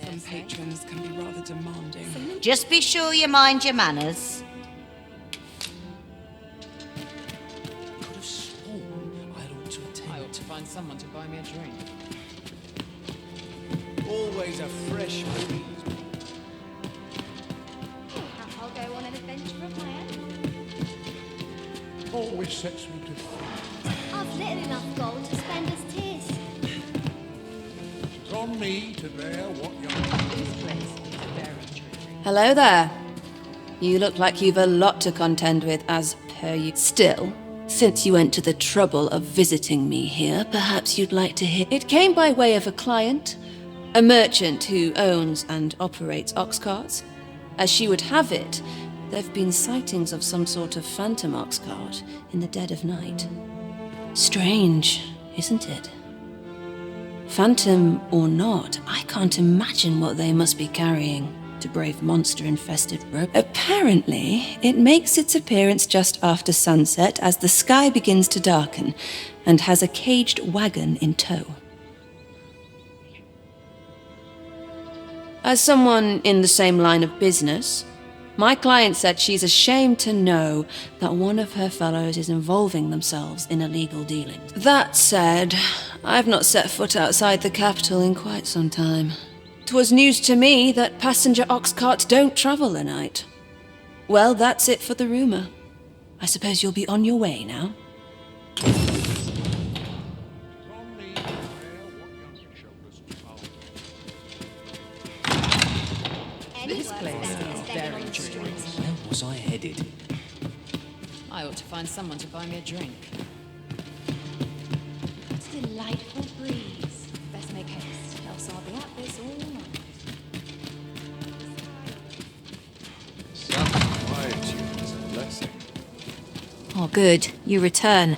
Some patrons can be rather demanding. Just be sure you mind your manners. I ought to find someone to buy me a drink. Always a fresh breeze. I'll go on an adventure of my own. Always sets me to think. I've little enough gold to spend as tears. It's on me to bear what you're. Hello there. You look like you've a lot to contend with, as per you. Still, since you went to the trouble of visiting me here, perhaps you'd like to hear. It came by way of a client, a merchant who owns and operates ox carts. As she would have it, there've been sightings of some sort of phantom ox cart in the dead of night. Strange, isn't it? Phantom or not, I can't imagine what they must be carrying to brave monster-infested road. Apparently, it makes its appearance just after sunset as the sky begins to darken and has a caged wagon in tow. As someone in the same line of business, my client said she's ashamed to know that one of her fellows is involving themselves in illegal dealings. That said, I've not set foot outside the capital in quite some time. 'Twas news to me that passenger ox carts don't travel at night. Well, that's it for the rumour. I suppose you'll be on your way now. This place is very strange. Where was I headed? I ought to find someone to buy me a drink. What a delightful breeze. Best make haste, else I'll be at this all night. Some quietude is a blessing. Oh, good. You return.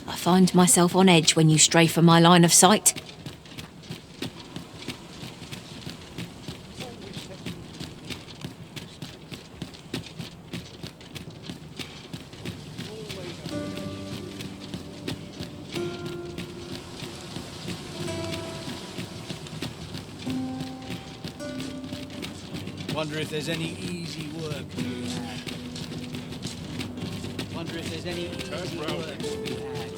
I find myself on edge when you stray from my line of sight. Wonder if there's any easy work to be had. Wonder if there's any easy work to be had.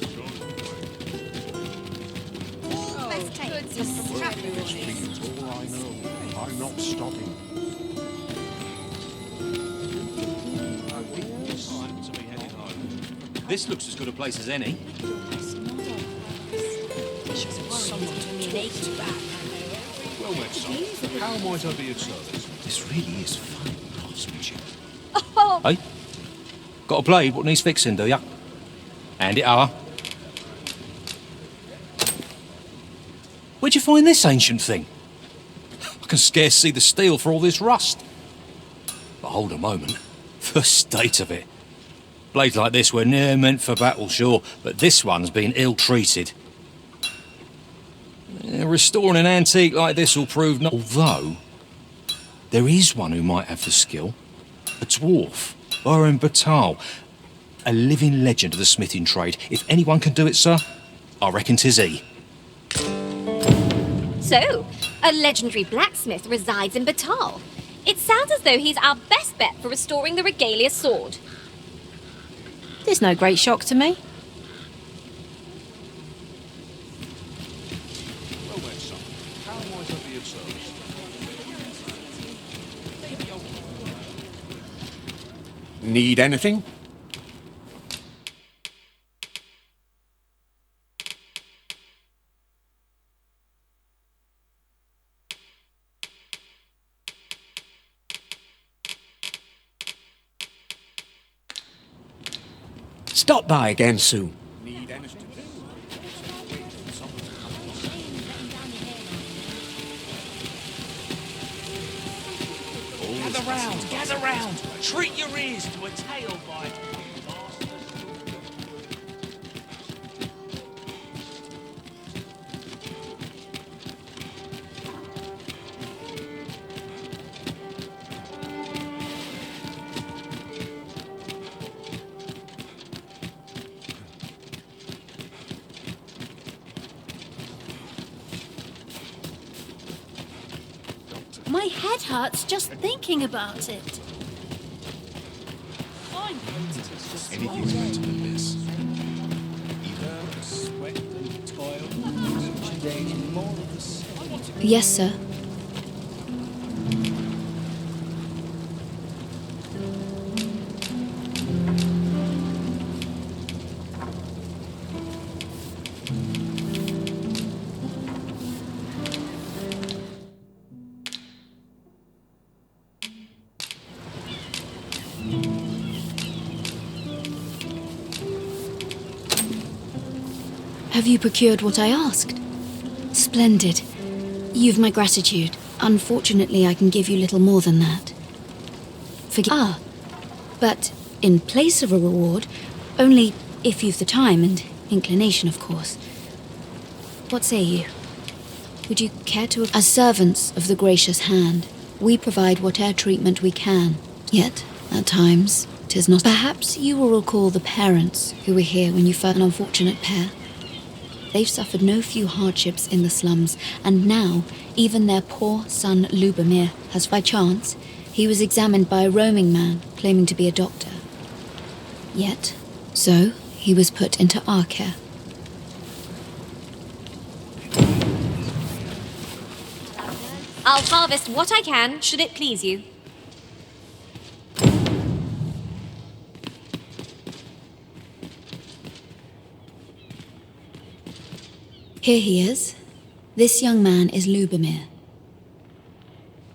Best takes from travelling. Speaking's all I know. I'm not stopping. This looks as good a place as any. Well then, son, how might I be of service? This really is fine craftsmanship. Hey? Got a blade? What needs fixing, do ya? Hand it over. Where'd you find this ancient thing? I can scarce see the steel for all this rust. But hold a moment. The state of it. Blades like this were near meant for battle, sure, but this one's been ill-treated. Restoring an antique like this will prove not... Although, there is one who might have the skill. A dwarf, Baron Batal. A living legend of the smithing trade. If anyone can do it, sir, I reckon 'tis he. So, a legendary blacksmith resides in Batal. It sounds as though he's our best bet for restoring the Regalia sword. There's no great shock to me. Well then, son, how might I be of service? Need anything? Stop by again soon. Gather round! Treat your ears to a tail bite! My head hurts just thinking about it. Anything's better than this. Sweat and toil, each day more of the same. Yes, sir. Have you procured what I asked? Splendid. You've my gratitude. Unfortunately, I can give you little more than that. But in place of a reward, only if you've the time and inclination, of course. What say you? Would you care to... As servants of the gracious hand, we provide whatever treatment we can. Yet, at times, 'tis not... Perhaps you will recall the parents who were here when you first... An unfortunate pair. They've suffered no few hardships in the slums, and now even their poor son Lubomir has, by chance, he was examined by a roaming man claiming to be a doctor. Yet, so he was put into our care. I'll harvest what I can, should it please you. Here he is. This young man is Lubomir.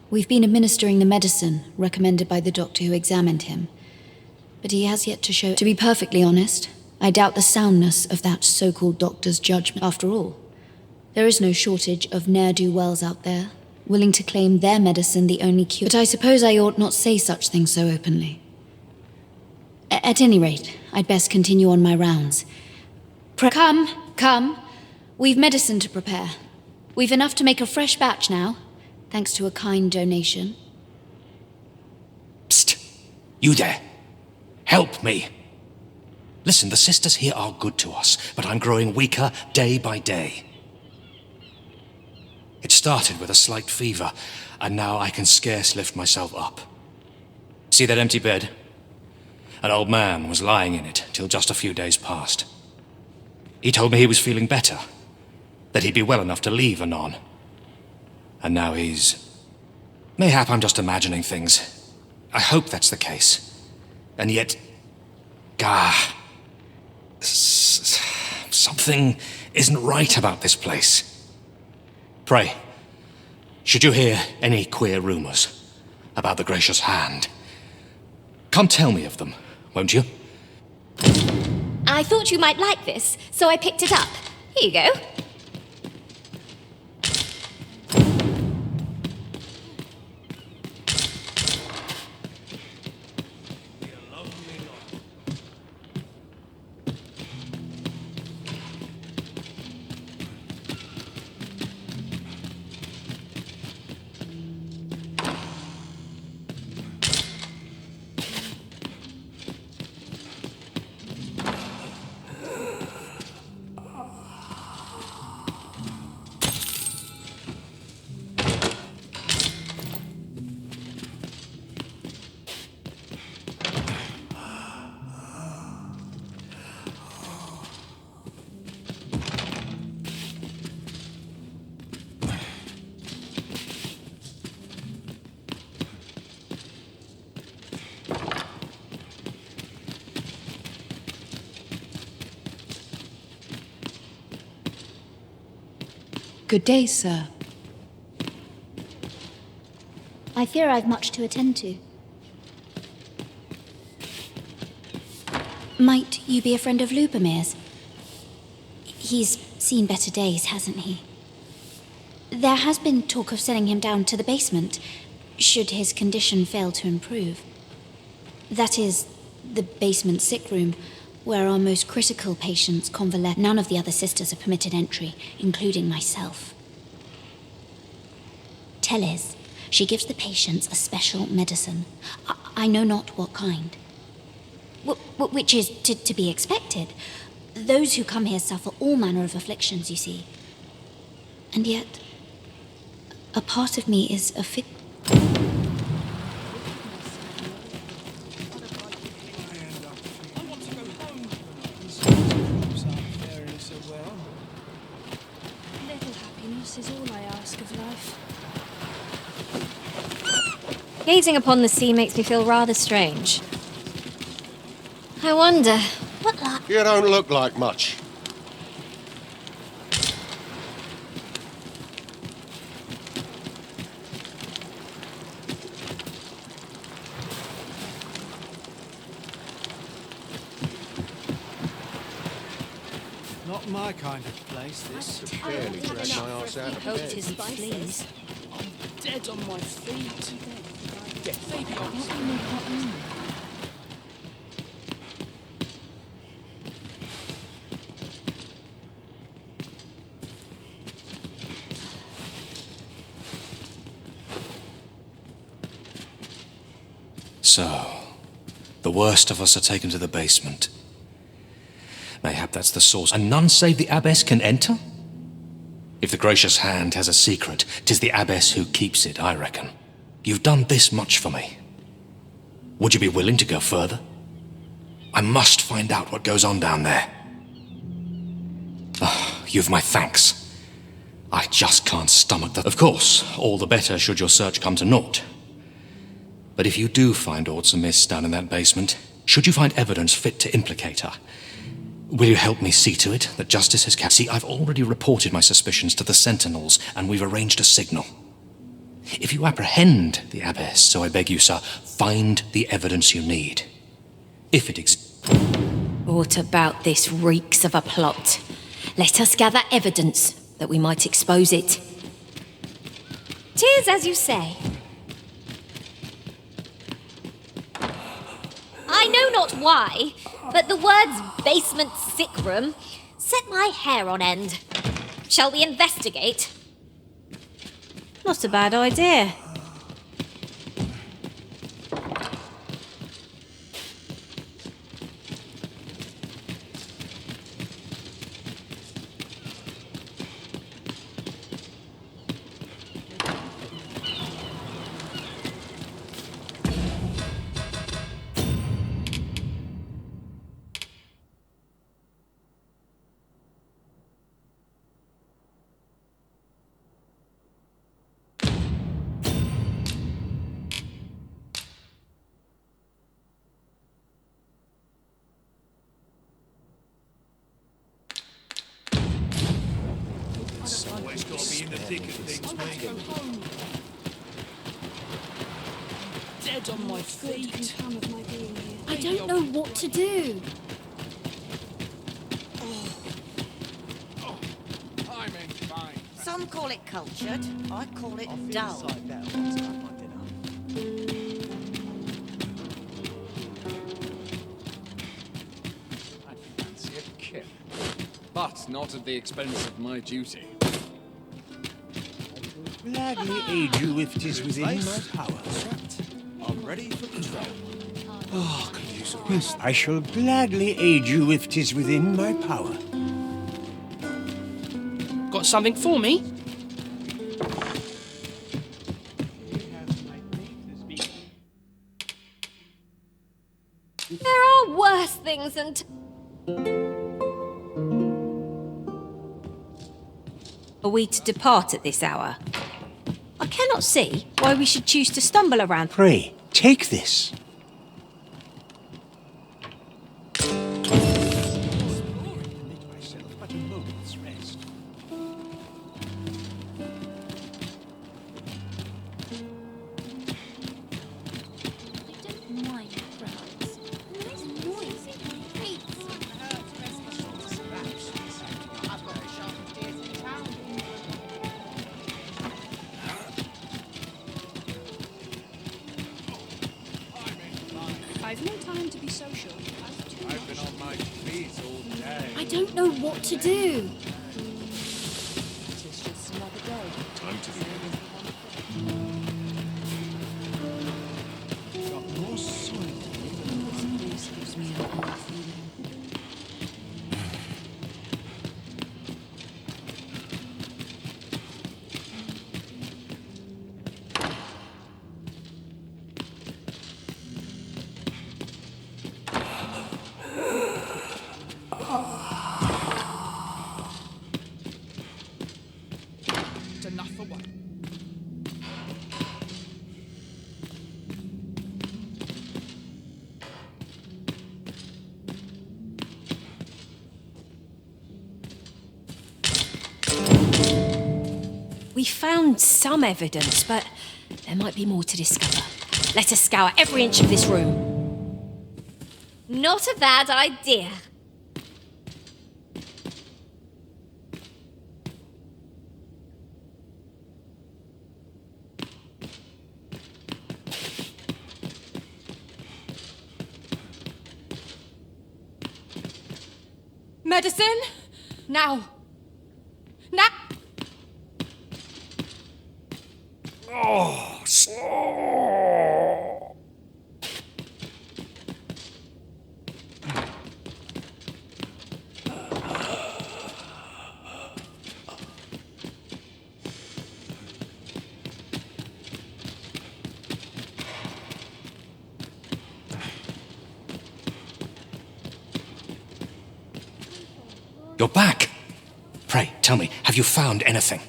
We've been administering the medicine recommended by the doctor who examined him, but he has yet to show... To be perfectly honest, I doubt the soundness of that so-called doctor's judgment. After all, there is no shortage of ne'er-do-wells out there, willing to claim their medicine the only cure. But I suppose I ought not say such things so openly. At any rate, I'd best continue on my rounds. Come. We've medicine to prepare. We've enough to make a fresh batch now, thanks to a kind donation. Psst! You there! Help me! Listen, the sisters here are good to us, but I'm growing weaker day by day. It started with a slight fever, and now I can scarce lift myself up. See that empty bed? An old man was lying in it till just a few days past. He told me he was feeling better, that he'd be well enough to leave anon. And now he's... Mayhap I'm just imagining things. I hope that's the case. And yet... something isn't right about this place. Pray, should you hear any queer rumors about the gracious hand, come tell me of them, won't you? I thought you might like this, so I picked it up. Here you go. Good day, sir. I fear I've much to attend to. Might you be a friend of Lubomir's? He's seen better days, hasn't he? There has been talk of sending him down to the basement, should his condition fail to improve. That is, the basement sick room, where our most critical patients convalesce. None of the other sisters are permitted entry, including myself. Teles, she gives the patients a special medicine. I know not what kind. Which is to be expected. Those who come here suffer all manner of afflictions, you see. And yet, a part of me is fit. Little happiness is all I ask of life. Gazing upon the sea makes me feel rather strange. I wonder, what luck? You don't look like much. Not my kind of place, this. Barely dragged my arse out of bed. Fleas. I'm dead on my feet. Maybe I'll So, the worst of us are taken to the basement. Mayhap that's the source. And none save the abbess can enter? If the gracious hand has a secret, 'tis the abbess who keeps it, I reckon. You've done this much for me. Would you be willing to go further? I must find out what goes on down there. You've my thanks. I just can't stomach the... Of course, all the better should your search come to naught. But if you do find aught amiss down in that basement, should you find evidence fit to implicate her, will you help me see to it that justice is kept? See, I've already reported my suspicions to the sentinels, and we've arranged a signal. If you apprehend the abbess, so I beg you, sir, find the evidence you need. If it exists. What about this reeks of a plot? Let us gather evidence that we might expose it. 'Tis as you say. I know not why, but the words basement sick room set my hair on end. Shall we investigate? Not a bad idea. Always got to be in the thick of things, mate. dead on my feet. I don't know what to do. I'm fine. Some call it cultured. I call it dull. I fancy a kill, but not at the expense of my duty. Gladly aid you if 'tis within my power. I'm ready for patrol. Oh, could use a rest. I shall gladly aid you if 'tis within my power. Got something for me? There are worse things than... Are we to depart at this hour? I cannot see why we should choose to stumble around. Pray, take this. I've no time to be social. I've been on my feet all day. I don't know what to do. It's just another day. Time to be got more solid. This place gives me an odd feeling. It's enough for one. We found some evidence, but there might be more to discover. Let us scour every inch of this room. Not a bad idea. Medicine? Now! Now! You're back. Pray, tell me, have you found anything?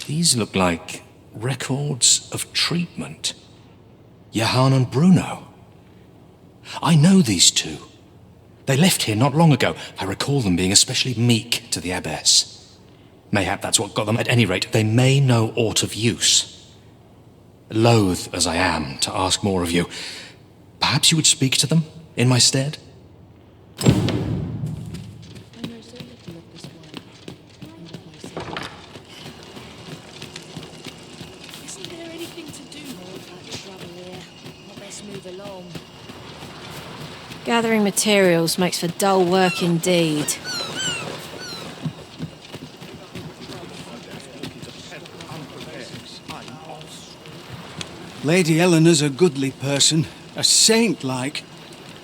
These look like records of treatment. Johann and Bruno. I know these two. They left here not long ago. I recall them being especially meek to the abbess. Mayhap that's what got them. At any rate, they may know aught of use. Loath as I am to ask more of you, perhaps you would speak to them in my stead? I know so little of this world and of myself. Isn't there anything to do? More of that trouble here. I'll best move along. Gathering materials makes for dull work indeed. Lady Eleanor's a goodly person, a saint-like.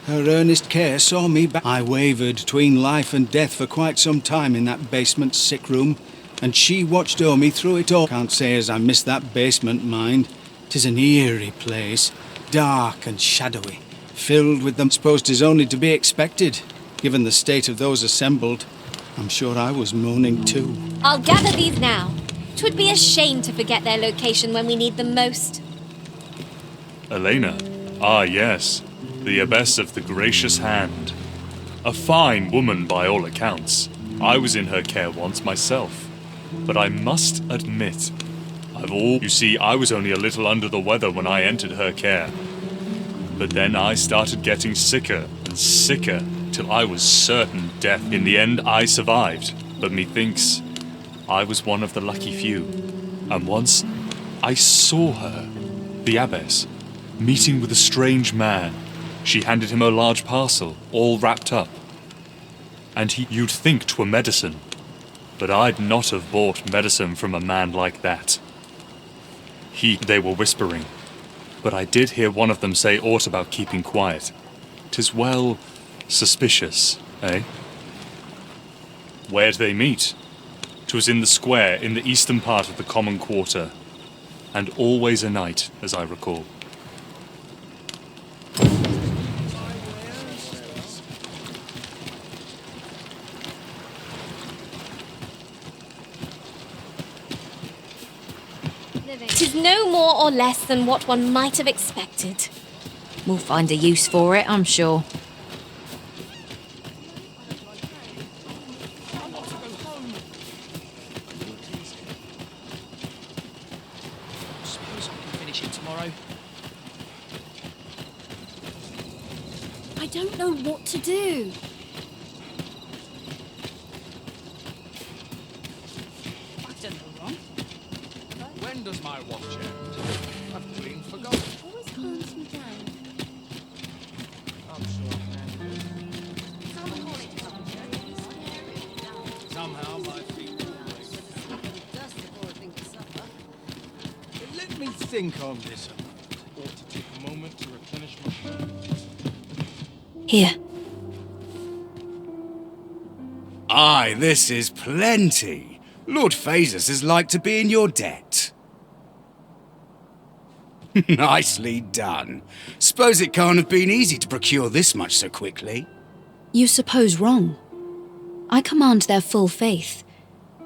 Her earnest care saw me back. I wavered between life and death for quite some time in that basement sick room, and she watched o'er me through it all. Can't say as I missed that basement, mind. 'Tis an eerie place, dark and shadowy, filled with them. Suppose 'tis only to be expected, given the state of those assembled. I'm sure I was moaning too. I'll gather these now. 'Twould be a shame to forget their location when we need them most. Elena. Ah, yes. The Abbess of the Gracious Hand. A fine woman by all accounts. I was in her care once myself. But I must admit, You see, I was only a little under the weather when I entered her care. But then I started getting sicker and sicker till I was certain death. In the end, I survived. But methinks I was one of the lucky few. And once I saw her, the Abbess, meeting with a strange man. She handed him a large parcel, all wrapped up. And you'd think 'twere medicine. But I'd not have bought medicine from a man like that. They were whispering. But I did hear one of them say aught about keeping quiet. 'Tis well suspicious, eh? Where'd they meet? 'Twas in the square in the eastern part of the common quarter. And always a night, as I recall. Tis no more or less than what one might have expected. We'll find a use for it, I'm sure. Suppose I can finish it tomorrow. I don't know what to do. I've done no wrong. When does my watch end? I've clean forgotten. Always calms me down. I'm sure somehow my feet Let me think on this a moment. Ought to take a moment to replenish my funds. Here. Aye, this is plenty. Lord Phasus is like to be in your debt. Nicely done. Suppose it can't have been easy to procure this much so quickly. You suppose wrong. I command their full faith.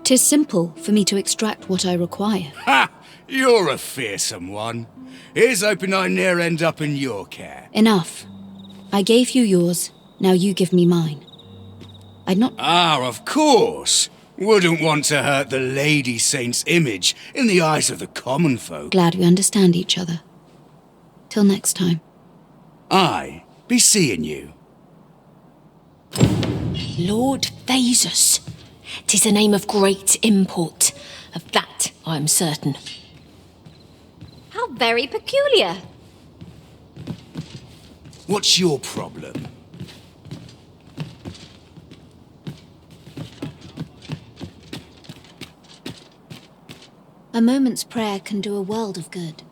'Tis simple for me to extract what I require. Ha! You're a fearsome one. Here's hoping I ne'er end up in your care. Enough. I gave you yours, now you give me mine. I'd not... Ah, of course. Wouldn't want to hurt the Lady Saint's image in the eyes of the common folk. Glad we understand each other. Till next time. Aye, be seeing you. Lord Phasus. 'Tis a name of great import. Of that I'm certain. How very peculiar. What's your problem? A moment's prayer can do a world of good.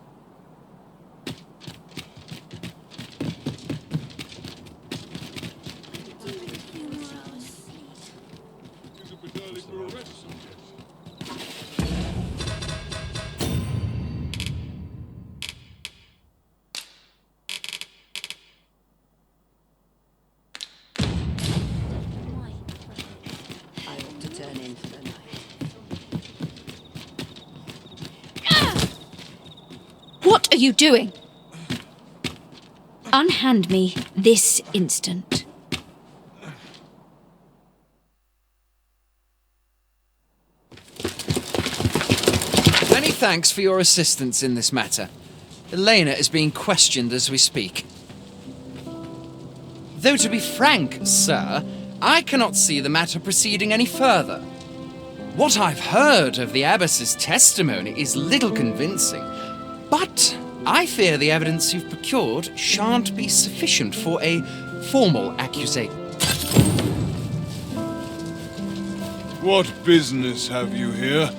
I ought to turn in for the night. What are you doing? Unhand me this instant. Many thanks for your assistance in this matter. Elena is being questioned as we speak. Though to be frank, sir, I cannot see the matter proceeding any further. What I've heard of the abbess's testimony is little convincing, but I fear the evidence you've procured shan't be sufficient for a formal accusation. What business have you here?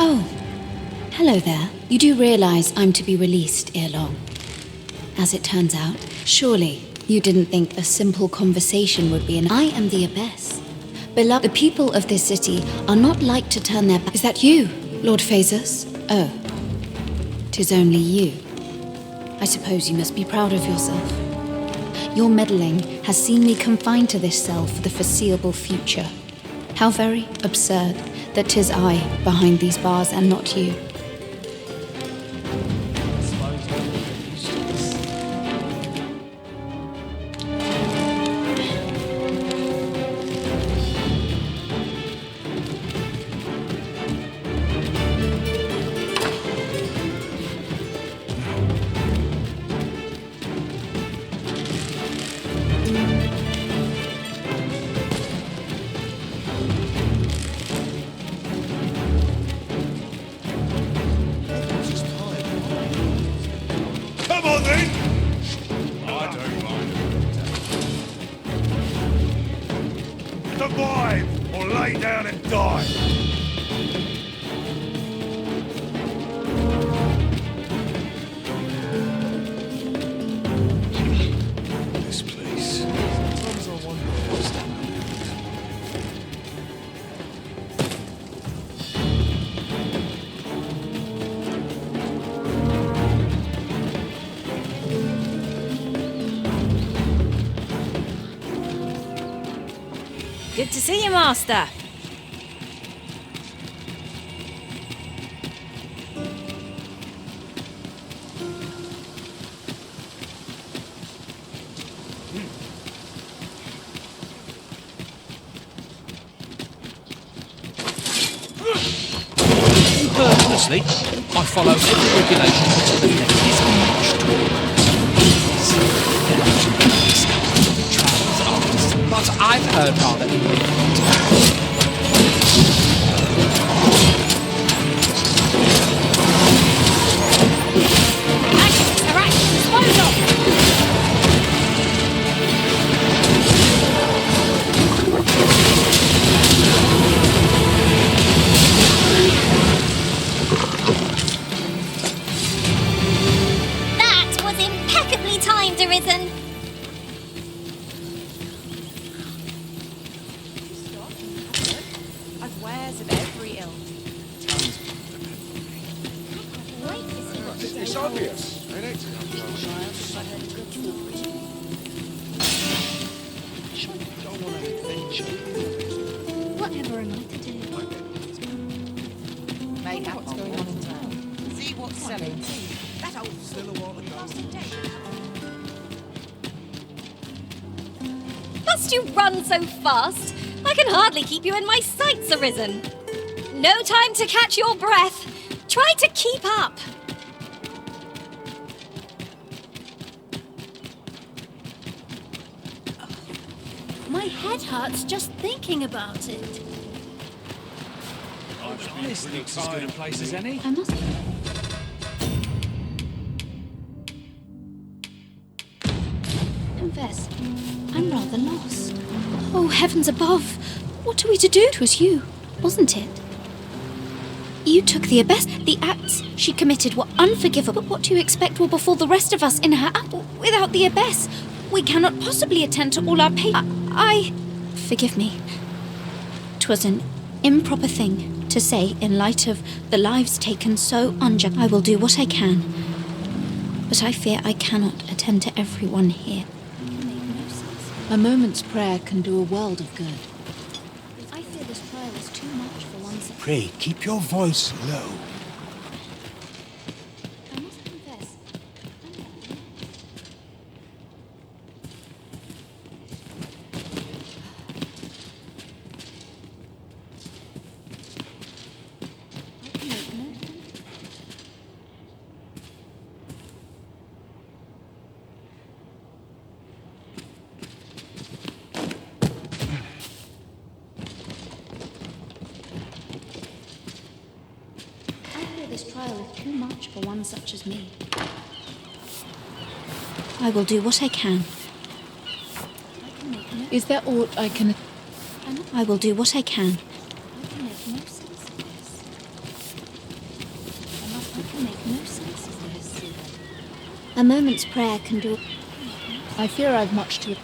Oh, hello there. You do realize I'm to be released ere long. As it turns out, surely you didn't think a simple conversation would be enough. I am the abbess. Beloved, the people of this city are not like to turn their back. Is that you, Lord Phasus? Oh, 'tis only you. I suppose you must be proud of yourself. Your meddling has seen me confined to this cell for the foreseeable future. How very absurd that 'tis I behind these bars and not you. Come on then! I don't mind. Survive or lay down and die. Good to see you, Master. Honestly, I follow every regulation to the letter. It's much too But I've heard rather That was impeccably timed, Arisen. I've wares of every ilk. It's obvious. Whatever am I to do? Mate, what's going on in town? See what's selling. That old still a while ago. Must you run so fast? I can hardly keep you in my sights, Arisen. No time to catch your breath. Try to keep up. My head hurts just thinking about it. This looks as good a place as any. I must. Confess, I'm rather lost. Oh, heavens above! What are we to do? It was you, wasn't it? You took the abyss. The acts she committed were unforgivable. But what do you expect will befall the rest of us in her without the abyss? We cannot possibly attend to all our Forgive me. 'Twas an improper thing to say in light of the lives taken so unjust. I will do what I can, but I fear I cannot attend to everyone here. A moment's prayer can do a world of good. I fear this trial is too much for one second. Pray, keep your voice low. I must confess. This trial is too much for one such as me. I will do what I can. Is there aught I can... I will do what I can. A moment's prayer can do... I fear I've much to...